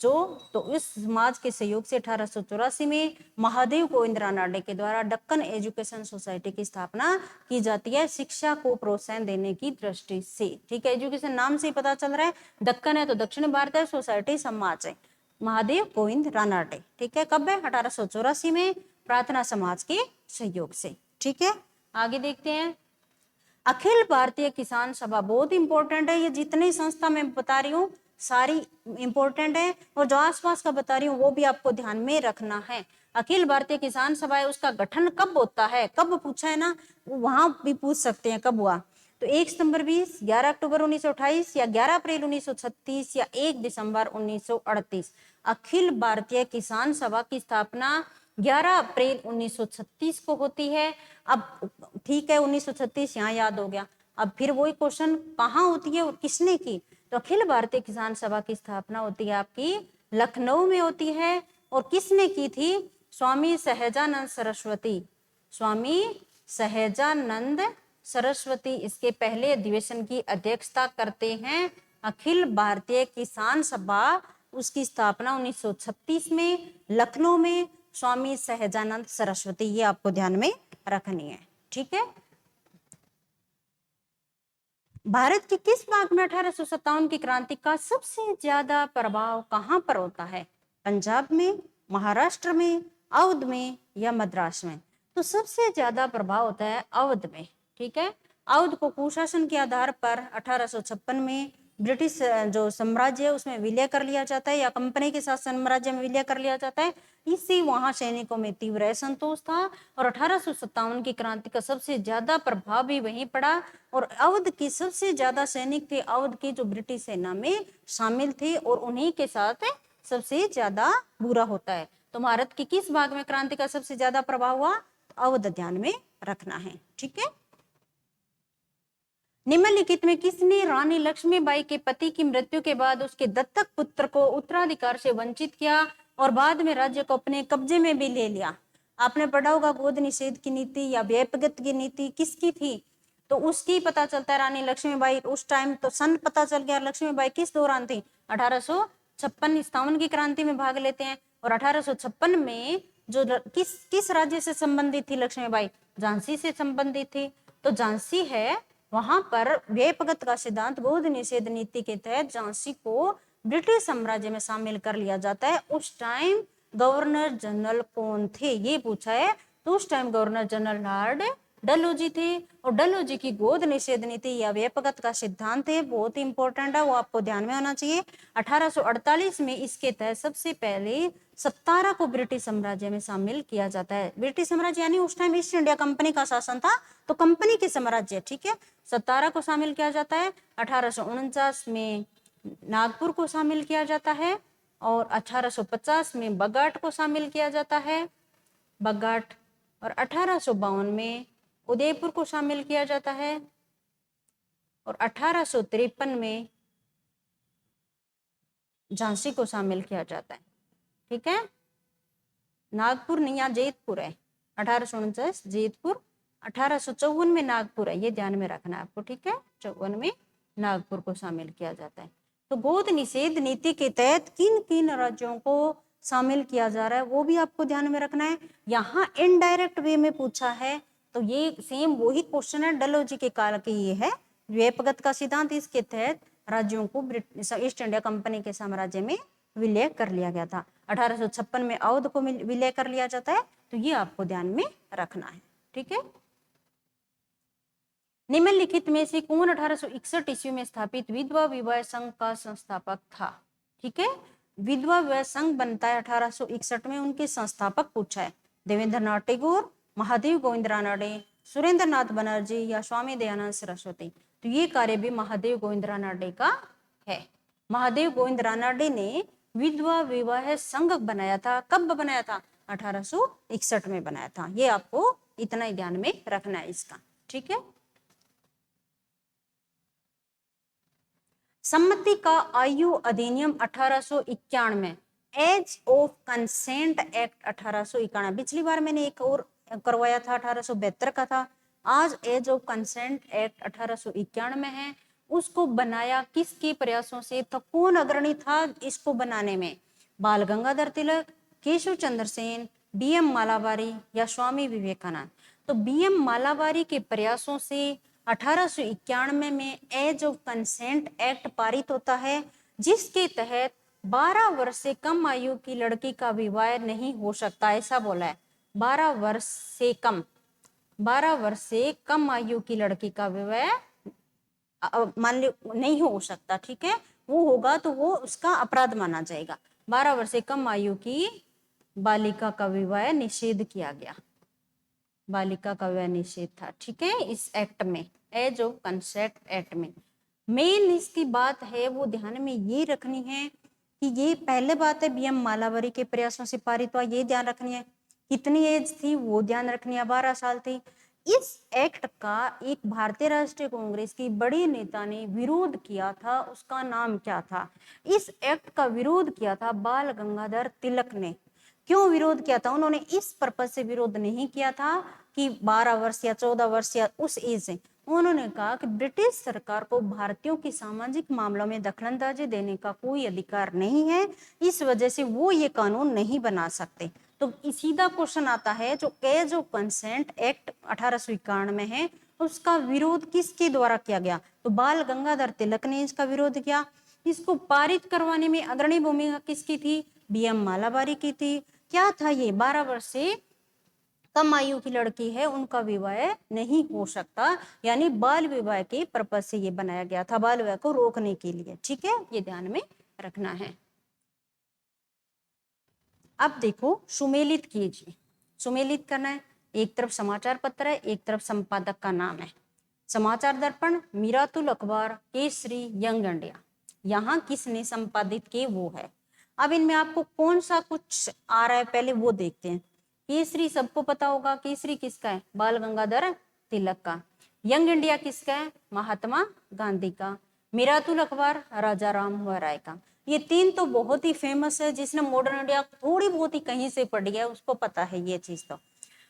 जो, तो इस समाज के सहयोग से 1884 में महादेव गोविंद रानडे के द्वारा दक्कन एजुकेशन सोसाइटी की स्थापना की जाती है, शिक्षा को प्रोत्साहन देने की दृष्टि से। ठीक है, एजुकेशन नाम से ही पता चल रहा है, दक्कन है तो दक्षिण भारत है, सोसाइटी समाज है, महादेव गोविंद रानडे। ठीक है, कब है? 1884 में, प्रार्थना समाज के सहयोग से। ठीक है, आगे देखते हैं। अखिल भारतीय किसान सभा बहुत इंपॉर्टेंट है, ये जितनी संस्था मैं बता रही हूँ सारी इंपॉर्टेंट है, और जो आसपास का बता रही हूँ वो भी आपको ध्यान में रखना है। अखिल भारतीय किसान सभा है, उसका गठन कब होता है? कब पूछा है ना, वहां भी पूछ सकते हैं कब हुआ। तो 1 सितंबर 20, 11 अक्टूबर 1928 या 11 अप्रैल 1936 या 1 दिसंबर 1938? अखिल भारतीय किसान सभा की स्थापना 11 अप्रैल 1936 को होती है। अब ठीक है, 1936 यहाँ याद हो गया। अब फिर वही क्वेश्चन, कहाँ होती है और किसने की? तो अखिल भारतीय किसान सभा की स्थापना होती है आपकी लखनऊ में होती है। और किसने की थी? स्वामी सहजानंद सरस्वती, स्वामी सहजानंद सरस्वती इसके पहले अधिवेशन की अध्यक्षता करते हैं। अखिल भारतीय किसान सभा, उसकी स्थापना 1936 में लखनऊ में, स्वामी सहजानंद सरस्वती, ये आपको ध्यान में रखनी है। ठीक है, भारत के किस भाग में 1857 की क्रांति का सबसे ज्यादा प्रभाव कहां पर होता है? पंजाब में, महाराष्ट्र में, अवध में या मद्रास में? तो सबसे ज्यादा प्रभाव होता है अवध में। ठीक है, अवध को कुशासन के आधार पर 1856 में ब्रिटिश जो साम्राज्य है उसमें विलय कर लिया जाता है, या कंपनी के साथ साम्राज्य में विलय कर लिया जाता है। इससे वहां सैनिकों में तीव्र असंतोष था और 1857 की क्रांति का सबसे ज्यादा प्रभाव भी वहीं पड़ा। और अवध के सबसे ज्यादा सैनिक थे अवध के जो ब्रिटिश सेना में शामिल थे, और उन्हीं के साथ सबसे ज्यादा बुरा होता है। तो भारत के किस भाग में क्रांति का सबसे ज्यादा प्रभाव हुआ? अवध ध्यान में रखना है। ठीक है। निम्नलिखित में किसने रानी लक्ष्मीबाई के पति की मृत्यु के बाद उसके दत्तक पुत्र को उत्तराधिकार से वंचित किया और बाद में राज्य को अपने कब्जे में भी ले लिया? आपने पढ़ा होगा गोद निषेध की नीति या व्यपगत की नीति किसकी थी? तो उसकी पता चलता है रानी लक्ष्मीबाई। उस टाइम तो सन पता चल गया लक्ष्मीबाई किस दौरान थी? 1856 की क्रांति में भाग लेते हैं। और 1856 में जो किस राज्य से संबंधित थी लक्ष्मीबाई? झांसी से संबंधित थी। तो झांसी है, वहां पर व्यपगत का सिद्धांत गोद निषेध नीति के तहत झांसी को ब्रिटिश साम्राज्य में शामिल कर लिया जाता है। उस टाइम गवर्नर जनरल कौन थे ये पूछा है, तो उस time governor general Lord Dalhousie थे। और डलहौजी की गोद निषेध नीति या व्यपगत का सिद्धांत है, बहुत इंपॉर्टेंट है, वो आपको ध्यान में होना चाहिए। 1848 में इसके तहत सबसे पहले सतारा को ब्रिटिश साम्राज्य में शामिल किया जाता है। ब्रिटिश साम्राज्य यानी उस टाइम ईस्ट इंडिया कंपनी का शासन था, तो कंपनी के साम्राज्य, ठीक है, सतारा को शामिल किया जाता है। 1849 में नागपुर को शामिल किया जाता है और 1850 में बगाट को शामिल किया जाता है, बगाट। और 1852 में उदयपुर को शामिल किया जाता है और 1853 में झांसी को शामिल किया जाता है। ठीक है, नागपुर नहीं, यहाँ जैतपुर है। 1849 जैतपुर, 1854 में नागपुर है, ये ध्यान में रखना है आपको। ठीक है, 54 में नागपुर को शामिल किया जाता है। तो गोद निषेध नीति के तहत किन किन राज्यों को शामिल किया जा रहा है वो भी आपको ध्यान में रखना है। यहाँ इनडायरेक्ट वे में पूछा है, तो ये सेम वही क्वेश्चन है डलहौजी के काल के। ये है व्यपगत का सिद्धांत, इसके तहत राज्यों को ईस्ट इंडिया कंपनी के साम्राज्य में विलय कर लिया गया था। 1856 में अवध को विलय कर लिया जाता है, तो ये आपको ध्यान में रखना है। ठीक है। निम्नलिखित में से कौन 1861 ईस्वी में स्थापित विधवा विवाह संघ का संस्थापक था? ठीक है, विधवा विवाह संघ बनता है 1861 में, उनके संस्थापक पूछा है। देवेंद्र नाथ टैगोर, महादेव गोविंद रानडे, सुरेंद्र नाथ बनर्जी या स्वामी दयानंद सरस्वती? तो ये कार्य भी महादेव गोविंद रानडे का है। महादेव गोविंद रानडे ने विधवा विवाह संघ बनाया था। कब बनाया था? 1861 में बनाया था। ये आपको इतना ही ध्यान में रखना है इसका। ठीक है। सम्मति का आयु अधिनियम 1891, एज ऑफ कंसेंट एक्ट 1891। पिछली बार मैंने एक और करवाया था, 1872 का था। आज एज ऑफ कंसेंट एक्ट 1891 है। उसको बनाया किसके प्रयासों से था? कौन अग्रणी था इसको बनाने में? बाल गंगाधर तिलक, केशव चंद्र सेन, बीएम मालाबारी या स्वामी विवेकानंद? तो बीएम मालाबारी के प्रयासों से 1891 में एज ऑफ कंसेंट एक्ट पारित होता है, जिसके तहत 12 वर्ष से कम आयु की लड़की का विवाह नहीं हो सकता, ऐसा बोला है। 12 वर्ष से कम, 12 वर्ष से कम आयु की लड़की का विवाह मान लो नहीं हो सकता। ठीक है, वो होगा तो वो उसका अपराध माना जाएगा। 12 वर्ष से कम आयु की बालिका का विवाह निषेध किया गया, बालिका का विवाह निषेध था। ठीक है, इस एक्ट में, एज ऑफ कंसेंट एक्ट में। मेन इसकी बात है वो ध्यान में ये रखनी है कि ये पहले बात है बीएम मालाबारी के प्रयासों से पारित हुआ, ये ध्यान रखनी है। कितनी एज थी वो ध्यान रखनी है, 12 साल थी। इस एक्ट का एक भारतीय राष्ट्रीय कांग्रेस की बड़ी नेता ने विरोध किया था, उसका नाम क्या था? इस एक्ट का विरोध किया था बाल गंगाधर तिलक ने। क्यों विरोध किया था? उन्होंने इस पर्पज से विरोध नहीं किया था कि 12 वर्ष या 14 वर्ष या उस एज से। उन्होंने कहा कि ब्रिटिश सरकार को भारतीयों की सामाजिक मामलों में दखलंदाजी देने का कोई अधिकार नहीं है, इस वजह से वो ये कानून नहीं बना सकते। तो सीधा क्वेश्चन आता है, जो एज ऑफ कंसेंट एक्ट 1891 में है, उसका विरोध किसके द्वारा किया गया? तो बाल गंगाधर तिलक ने इसका विरोध किया। इसको पारित करवाने में अग्रणी भूमिका किसकी थी? बीएम मालाबारी की थी। क्या था ये? 12 वर्ष से कम आयु की लड़की है उनका विवाह नहीं हो सकता, यानी बाल विवाह के पर्पज से ये बनाया गया था, बाल विवाह को रोकने के लिए। ठीक है, ये ध्यान में रखना है। अब देखो सुमेलित कीजिए, सुमेलित करना है। एक तरफ समाचार पत्र है, एक तरफ संपादक का नाम है। समाचार दर्पण, मीरातुल अखबार, केसरी, यंग इंडिया। यहाँ किसने संपादित किए वो है। अब इनमें आपको कौन सा कुछ आ रहा है पहले वो देखते हैं। केसरी सबको पता होगा, केसरी किसका है, बाल गंगाधर तिलक का। यंग इंडिया किसका है, महात्मा गांधी का। मीरातुल अखबार राजा राम मोहन राय का। ये तीन तो बहुत ही फेमस है, जिसने मॉडर्न इंडिया थोड़ी बहुत ही कहीं से पढ़ी है उसको पता है ये चीज। तो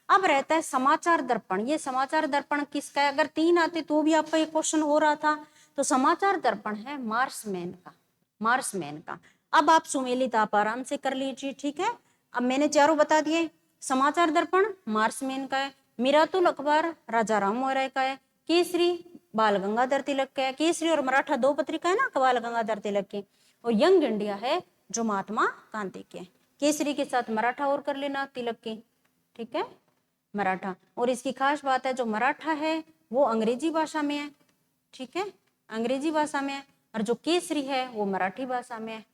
अब रहता है समाचार दर्पण। ये समाचार दर्पण किसका है, अगर तीन आते तो भी आपका ये क्वेश्चन हो रहा था। तो समाचार दर्पण है मार्समैन का, मार्समैन का। अब आप सुमेलित आप आराम से कर लीजिए। ठीक है, अब मैंने चारों बता दिए। समाचार दर्पण मार्समैन का है, मीरातुल अखबार राजा राम मोहन राय का है, केसरी बाल गंगाधर तिलक का है। केसरी और मराठा दो पत्रिका है ना बाल गंगाधर तिलक की। और यंग इंडिया है जो महात्मा गांधी के। केसरी के साथ मराठा और कर लेना तिलक की। ठीक है, मराठा। और इसकी खास बात है जो मराठा है वो अंग्रेजी भाषा में है। ठीक है, अंग्रेजी भाषा में है। और जो केसरी है वो मराठी भाषा में है।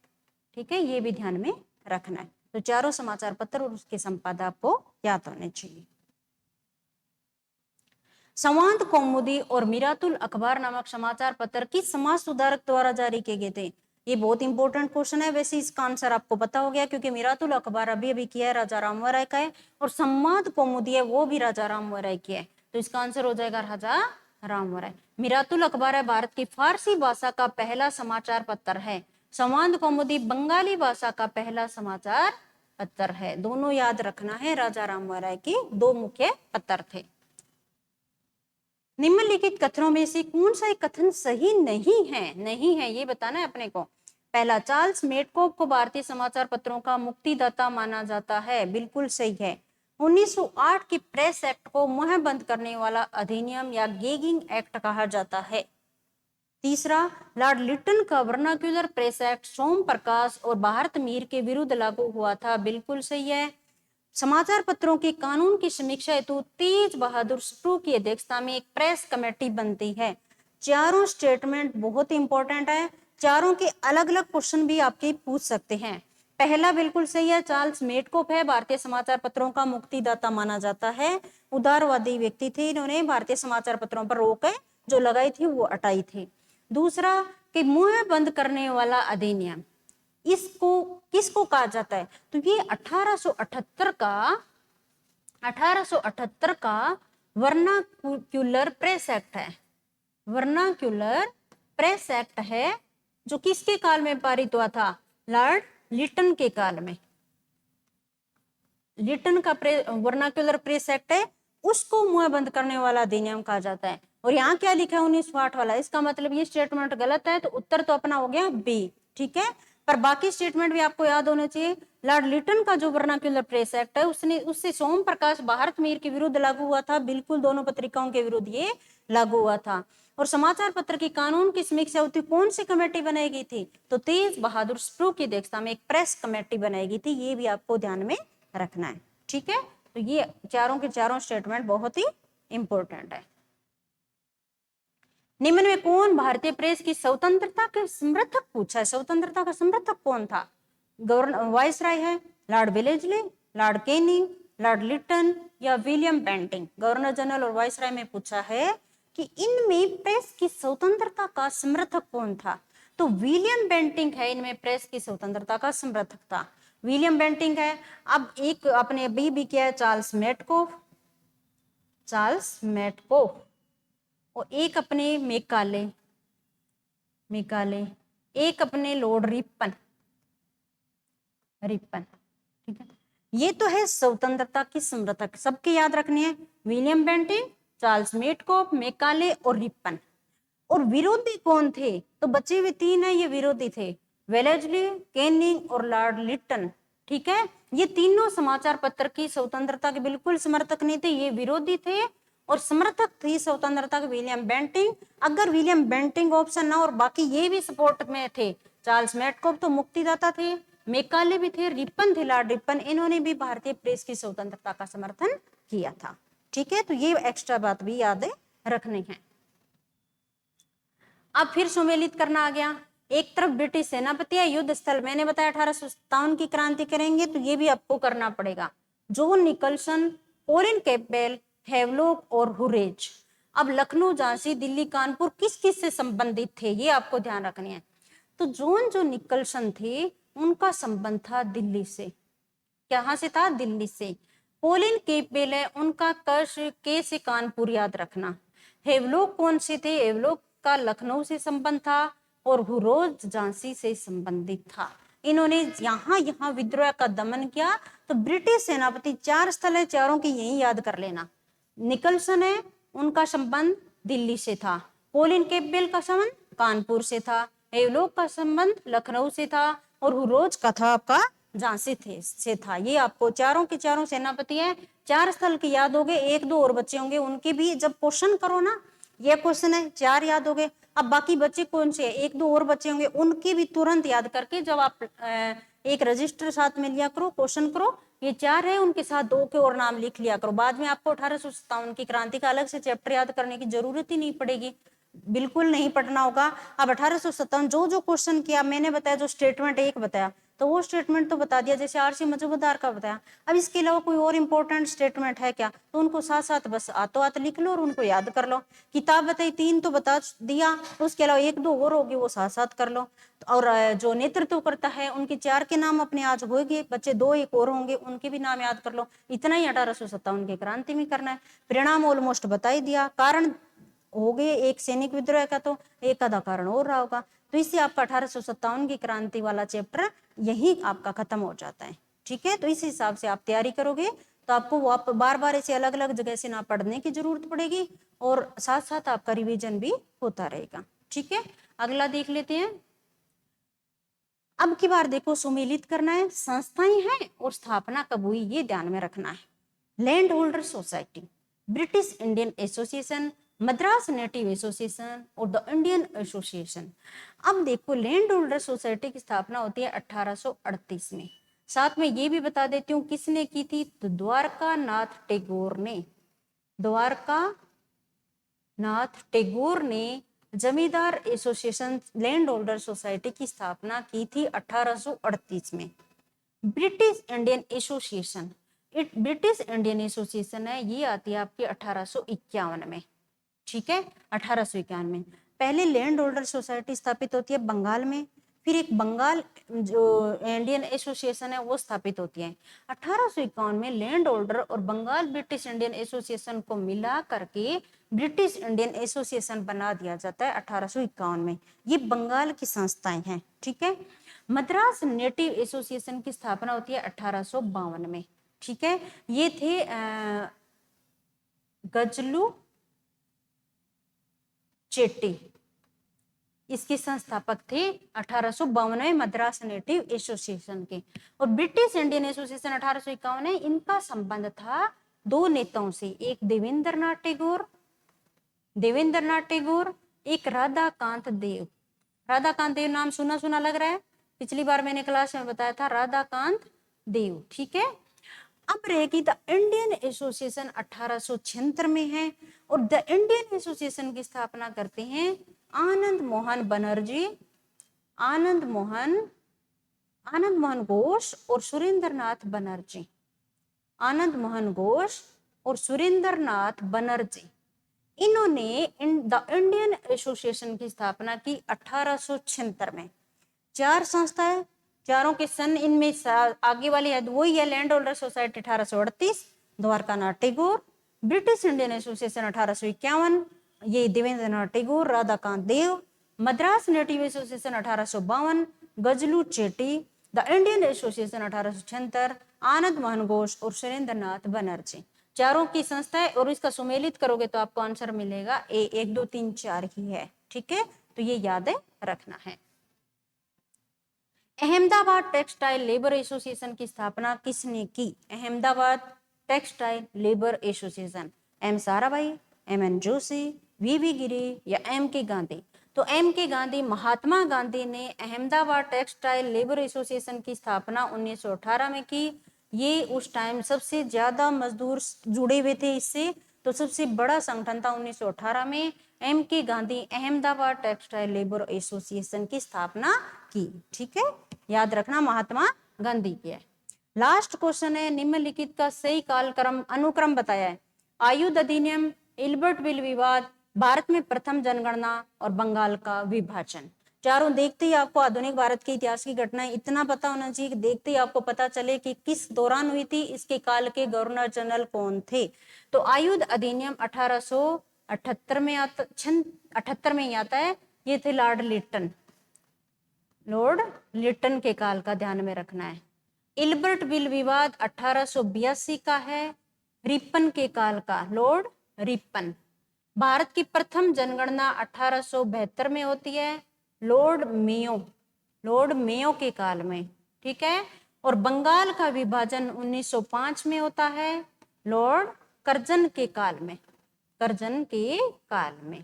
ठीक है, ये भी ध्यान में रखना है। तो चारों समाचार पत्र और उसके संपादक आपको याद होने चाहिए। संवाद कौमुदी और मीरातुल अखबार नामक समाचार पत्र किस समाज सुधारक द्वारा जारी किए गए थे। ये बहुत इंपॉर्टेंट क्वेश्चन है। वैसे इसका आंसर आपको पता हो गया क्योंकि मीरातुल अखबार अभी अभी किया है राजा राम मोहन राय का है, और संवाद कौमुदी है वो भी राजा राम मोहन राय की है। तो इसका आंसर हो जाएगा राजा राम मोहन राय। मीरातुल अखबार है भारत की फारसी भाषा का पहला समाचार पत्र है। संवाद कौमुदी बंगाली भाषा का पहला समाचार पत्र है। दोनों याद रखना है, राजा राम मोहन राय के दो मुख्य पत्र थे। निम्नलिखित कथनों में से कौन सा एक कथन सही नहीं है, नहीं है ये बताना है अपने को। पहला, चार्ल्स मेडकोफ को भारतीय समाचार पत्रों का मुक्तिदाता माना जाता है, बिल्कुल सही है। 1908 के प्रेस एक्ट को मुहर बंद करने वाला अधिनियम या गैगिंग एक्ट कहा जाता है। तीसरा, लॉर्ड लिटन का वर्नाक्यूलर प्रेस एक्ट सोम प्रकाश और भारत मीर के विरुद्ध लागू हुआ था, बिल्कुल सही है। समाचार पत्रों के कानून की समीक्षा हेतु तेज बहादुर स्प्रू की अध्यक्षता में एक प्रेस कमेटी बनती है। चारों स्टेटमेंट बहुत इंपॉर्टेंट है, चारों के अलग अलग क्वेश्चन भी आपके पूछ सकते हैं। पहला बिल्कुल सही है, चार्ल्स मेडकोफ है भारतीय समाचार पत्रों का मुक्तिदाता माना जाता है। उदारवादी व्यक्ति थे, इन्होंने भारतीय समाचार पत्रों पर रोक जो लगाई थी वो हटाई थी। दूसरा, कि मुंह बंद करने वाला अधिनियम, इसको किसको कहा जाता है, तो ये 1878 का वर्नाक्यूलर प्रेस एक्ट है। वर्नाक्यूलर प्रेस एक्ट है जो किसके काल में पारित हुआ था, लॉर्ड लिटन के काल में। लिटन का वर्नाक्यूलर प्रेस एक्ट है, उसको मुंह बंद करने वाला अधिनियम कहा जाता है। और यहाँ क्या लिखा है 1908 वाला, इसका मतलब ये स्टेटमेंट गलत है, तो उत्तर तो अपना हो गया बी। ठीक है, पर बाकी स्टेटमेंट भी आपको याद होने चाहिए। लॉर्ड लिटन का जो वर्नाक्यूलर प्रेस एक्ट है उससे सोम प्रकाश भारत मीर के विरुद्ध लागू हुआ था, बिल्कुल दोनों पत्रिकाओं के विरुद्ध ये लागू हुआ था। और समाचार पत्र की कानून की समीक्षा होती कौन सी कमेटी बनाई गई थी, तो तेज बहादुर स्प्रू की अध्यक्षता में एक प्रेस कमेटी बनाई गई थी, ये भी आपको ध्यान में रखना है। ठीक है, तो ये चारों के चारों स्टेटमेंट बहुत ही इंपॉर्टेंट है। निम्न में कौन भारतीय प्रेस की स्वतंत्रता के समर्थक पूछा है, स्वतंत्रता का समर्थक कौन था, गवर्नर वाइसराय है, Lord Wellesley, Lord Canning, Lord Lytton या विलियम बेंटिंग। गवर्नर जनरल और वाइसराय में पूछा है कि इनमें प्रेस की स्वतंत्रता का समर्थक कौन था, तो विलियम बेंटिंग है इनमें प्रेस की स्वतंत्रता का समर्थक था, विलियम बेंटिंग है। अब एक अपने अभी भी किया है चार्ल्स मेडकोफ, चार्ल्स मेडकोफ, और एक अपने मेकाले, एक अपने लॉर्ड रिपन, ठीक है। ये तो है स्वतंत्रता की समर्थक, सबके याद रखनी है, विलियम बेंटिंग, चार्ल्स मेडकोफ, मेकाले और रिपन। और विरोधी कौन थे, तो बचे हुए तीन है ये विरोधी थे, वेलेस्ली, कैनिंग और लॉर्ड लिटन। ठीक है, ये तीनों समाचार पत्र की स्वतंत्रता के बिल्कुल समर्थक नहीं थे, ये विरोधी थे। और समर्थक थी स्वतंत्रता के विलियम बेंटिंग। अगर विलियम बेंटिंग ऑप्शन ना और बाकी ये भी सपोर्ट में थे, चार्ल्स मेडकोफ तो मुक्तिदाता थे, मेकाले भी थे, रिपन थे, लॉर्ड रिपन, इन्होंने भी भारतीय प्रेस की स्वतंत्रता का समर्थन किया था। ठीक है, तो ये एक्स्ट्रा बात भी याद रखनी है। अब फिर सुमेलित करना आ गया। एक तरफ ब्रिटिश सेनापति है, युद्ध स्थल मैंने बताया 1857 की क्रांति करेंगे, तो ये भी आपको करना पड़ेगा। John Nicholson, Colin Campbell, Havelock और हुरेज। अब लखनऊ, झांसी, दिल्ली, कानपुर किस किस से संबंधित थे, ये आपको ध्यान रखनी है। तो जॉन जो निकलसन थे उनका संबंध था दिल्ली से। कहां से था? दिल्ली से। कोलिन कैम्पबेल है, उनका के से कानपुर याद रखना। हेवलॉक कौन से थे? हेवलॉक का लखनऊ से संबंध था और हुरोज झांसी से संबंधित था। इन्होंने यहाँ यहाँ विद्रोह का दमन किया। तो ब्रिटिश सेनापति 4 स्थल है, चारों की यही याद कर लेना। निकलसन है, उनका संबंध दिल्ली से था। कोलिन कैम्पबेल का संबंध कानपुर से था। हेवलॉक का संबंध लखनऊ से था और हुरोज का था आपका झांसी से था। ये आपको चारों के चारों सेनापति हैं। 4 स्थल की याद हो गए, 1-2 और बचे होंगे, उनके भी जब क्वेश्चन करो ना, ये क्वेश्चन है 4 याद हो गए। अब बाकी बच्चे कौन से 1-2 और बचे होंगे, उनके भी तुरंत याद करके जब आप एक रजिस्टर साथ में लिया करो, क्वेश्चन करो। ये 4 है, उनके साथ 2 के और नाम लिख लिया करो। बाद में आपको 1857 की क्रांति का अलग से चैप्टर याद करने की जरूरत ही नहीं पड़ेगी, बिल्कुल नहीं पढ़ना होगा। अब 1857 जो जो क्वेश्चन किया मैंने बताया, जो स्टेटमेंट एक बताया तो वो स्टेटमेंट तो बता दिया, जैसे आरसी मजूमदार का बताया। अब इसके अलावा कोई और इंपॉर्टेंट स्टेटमेंट है क्या, तो उनको साथ साथ बस आतो आत लिख लो और उनको याद कर लो। किताब बताई 3 तो बता दिया, उसके अलावा 1-2 और होगी, वो साथ साथ कर लो। और जो नेतृत्व करता है उनके 4 के नाम अपने आज होंगे, बच्चे 2-1 और होंगे, उनके भी नाम याद कर लो। इतना ही 1857 की क्रांति में करना है। परिणाम ऑलमोस्ट बता ही दिया, कारण हो गए एक सैनिक विद्रोह का, तो एक आधा कारण और रहा होगा। तो इससे आपका 1857 की क्रांति वाला चैप्टर यही आपका खत्म हो जाता है। ठीक है, तो इस हिसाब से आप तैयारी करोगे तो आपको वो बार बार ऐसे अलग अलग जगह से ना पढ़ने की जरूरत पड़ेगी और साथ साथ आपका रिवीजन भी होता रहेगा। ठीक है, अगला देख लेते हैं। अब की बार देखो, सुमेलित करना है, संस्थाएं हैं और स्थापना कब हुई ये ध्यान में रखना है। Land holder society, British Indian association, Madras native association और द इंडियन एसोसिएशन। अब देखो, लैंड होल्डर सोसाइटी की स्थापना होती है 1838 में। साथ में ये भी बता देती हूँ किसने की थी, तो द्वारका नाथ टैगोर ने। द्वारका नाथ टैगोर ने जमींदार एसोसिएशन लैंड होल्डर सोसाइटी की स्थापना की थी 1838 में। British Indian association, British Indian association है, ये आती है आपकी 1851 में। ठीक है, 1851 में। पहले लैंड होल्डर सोसाइटी स्थापित होती है बंगाल में, फिर एक बंगाल जो इंडियन एसोसिएशन है वो स्थापित होती है। 1851 में लैंड होल्डर और बंगाल ब्रिटिश इंडियन एसोसिएशन को मिला करके ब्रिटिश इंडियन एसोसिएशन बना दिया जाता है 1851 में। ये बंगाल की संस्थाएं हैं। ठीक है, मद्रास नेटिव एसोसिएशन की स्थापना होती है 1852 में। ठीक है, ये थे गजलू चेट्टी, इसके संस्थापक थे 1852 में मद्रास नेटिव एसोसिएशन के। और ब्रिटिश इंडियन एसोसिएशन 1851 में, इनका संबंध था 2 नेताओं से, एक देवेंद्रनाथ टैगोर, एक राधाकांत देव। राधाकांत देव नाम सुना सुना लग रहा है, पिछली बार मैंने क्लास में बताया था राधाकांत देव। ठीक है, अब रहेगी द इंडियन एसोसिएशन 1876 में है और द इंडियन एसोसिएशन की स्थापना करते हैं आनंद मोहन घोष और सुरेंद्रनाथ बनर्जी। आनंद मोहन घोष और सुरेंद्रनाथ बनर्जी, इन्होंने द इंडियन एसोसिएशन की स्थापना की 1876 में। 4 संस्थाएं, चारों के सन इनमें आगे वाली है वही है। Land holder society 1838, Dwarkanath Tagore. British Indian association 1851, ये Debendranath Tagore, Radhakanta Deb. Madras native association 1852, Gazulu Chetty. The Indian association 1876, Anand Mohan Ghosh और सुरेंद्रनाथ बनर्जी। चारों की संस्थाएं, और इसका सुमेलित करोगे तो आपको आंसर मिलेगा ए 1 2 3 4 ही है। ठीक है, तो ये याद रखना है। अहमदाबाद टेक्सटाइल लेबर एसोसिएशन की स्थापना किसने की? Ahmedabad textile labour association, M Sarabhai, M N. Joshi, V Giri या M.K. गांधी? तो M.K. गांधी, महात्मा गांधी ने अहमदाबाद टेक्सटाइल लेबर एसोसिएशन की स्थापना 1918 में की। ये उस टाइम सबसे ज्यादा मजदूर जुड़े हुए थे इससे। तो सबसे बड़ा संगठन था 1918 में एम के Gandhi Ahmedabad textile labour association की स्थापना की। ठीक है, याद रखना महात्मा गांधी की है। लास्ट क्वेश्चन है, निम्नलिखित का सही कालक्रम अनुक्रम बताया है। आयुध अधिनियम, इल्बर्ट बिल विवाद, भारत में प्रथम जनगणना और बंगाल का विभाजन। चारों देखते ही आपको आधुनिक भारत के इतिहास की घटनाएं इतना पता होना चाहिए कि देखते ही आपको पता चले कि किस दौरान हुई थी, इसके काल के गवर्नर जनरल कौन थे। तो आयुध अधिनियम 1878 में आता, 78 में ही आता है। ये थे लॉर्ड लिटन, लॉर्ड लिटन के काल का ध्यान में रखना है। इल्बर्ट बिल विवाद 1882 का है, रिपन के काल का, लॉर्ड रिपन। भारत की प्रथम जनगणना 1872 में होती है, लॉर्ड मेयो, लॉर्ड मेयो के काल में। ठीक है, और बंगाल का विभाजन 1905 में होता है, लॉर्ड कर्जन के काल में, कर्जन के काल में।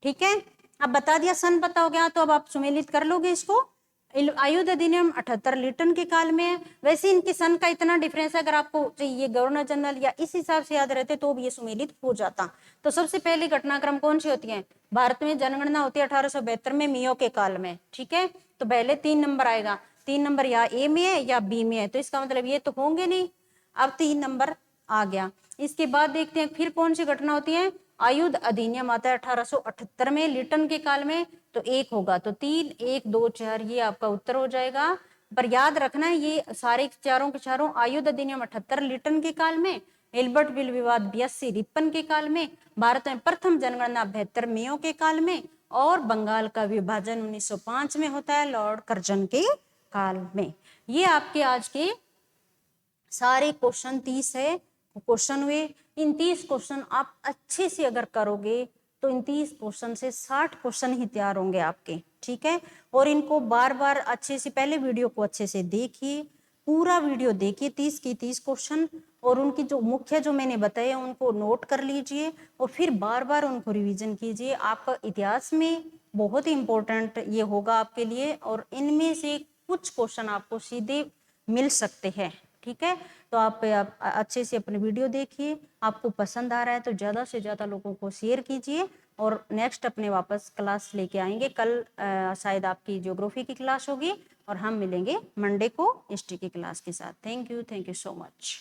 ठीक है, अब बता दिया, सन पता हो गया, तो अब आप सुमेलित कर लोगे इसको। आयुध अधिनियम 78 लिटन के काल में है। वैसे इनके सन का इतना डिफरेंस है, अगर आपको चाहिए गवर्नर जनरल या इस हिसाब से याद रहते तो भी ये सुमेलित हो जाता। तो सबसे पहले घटनाक्रम कौन सी होती है? भारत में जनगणना होती है 1872 में मियो के काल में। ठीक है, तो पहले 3 नंबर आएगा, 3 नंबर या ए में है या बी में है, तो इसका मतलब ये तो होंगे नहीं। अब 3 नंबर आ गया। इसके बाद देखते हैं फिर कौन सी घटना होती है। आयुध अधिनियम आता है 1878 में लिटन के काल में, तो 1 होगा, तो 3 1 2 4 ये आपका उत्तर हो जाएगा। पर याद रखना है ये सारे चारों के चारों आयुध अधिनियम 78 लिटन के काल में, एल्बर्ट बिल विवाद 82 रिपन के काल में, भारत में प्रथम जनगणना 72 मेयो के काल में, और बंगाल का विभाजन 1905 में होता है लॉर्ड कर्जन के काल में। ये आपके आज के सारे क्वेश्चन 30 है क्वेश्चन हुए। इन 30 क्वेश्चन आप अच्छे से अगर करोगे तो इन 30 क्वेश्चन से 60 क्वेश्चन ही तैयार होंगे आपके। ठीक है, और इनको बार बार अच्छे से, पहले वीडियो को अच्छे से देखिए, पूरा वीडियो देखिए 30 की 30 क्वेश्चन, और उनकी जो मुख्य जो मैंने बताए उनको नोट कर लीजिए और फिर बार बार उनको रिवीजन कीजिए। आपका इतिहास में बहुत ही इंपॉर्टेंट ये होगा आपके लिए, और इनमें से कुछ क्वेश्चन आपको सीधे मिल सकते हैं। ठीक है, तो आप अच्छे से अपने वीडियो देखिए, आपको पसंद आ रहा है तो ज़्यादा से ज़्यादा लोगों को शेयर कीजिए, और नेक्स्ट अपने वापस क्लास लेके आएंगे। कल शायद आपकी ज्योग्राफी की क्लास होगी और हम मिलेंगे मंडे को हिस्ट्री की क्लास के साथ। Thank you so much.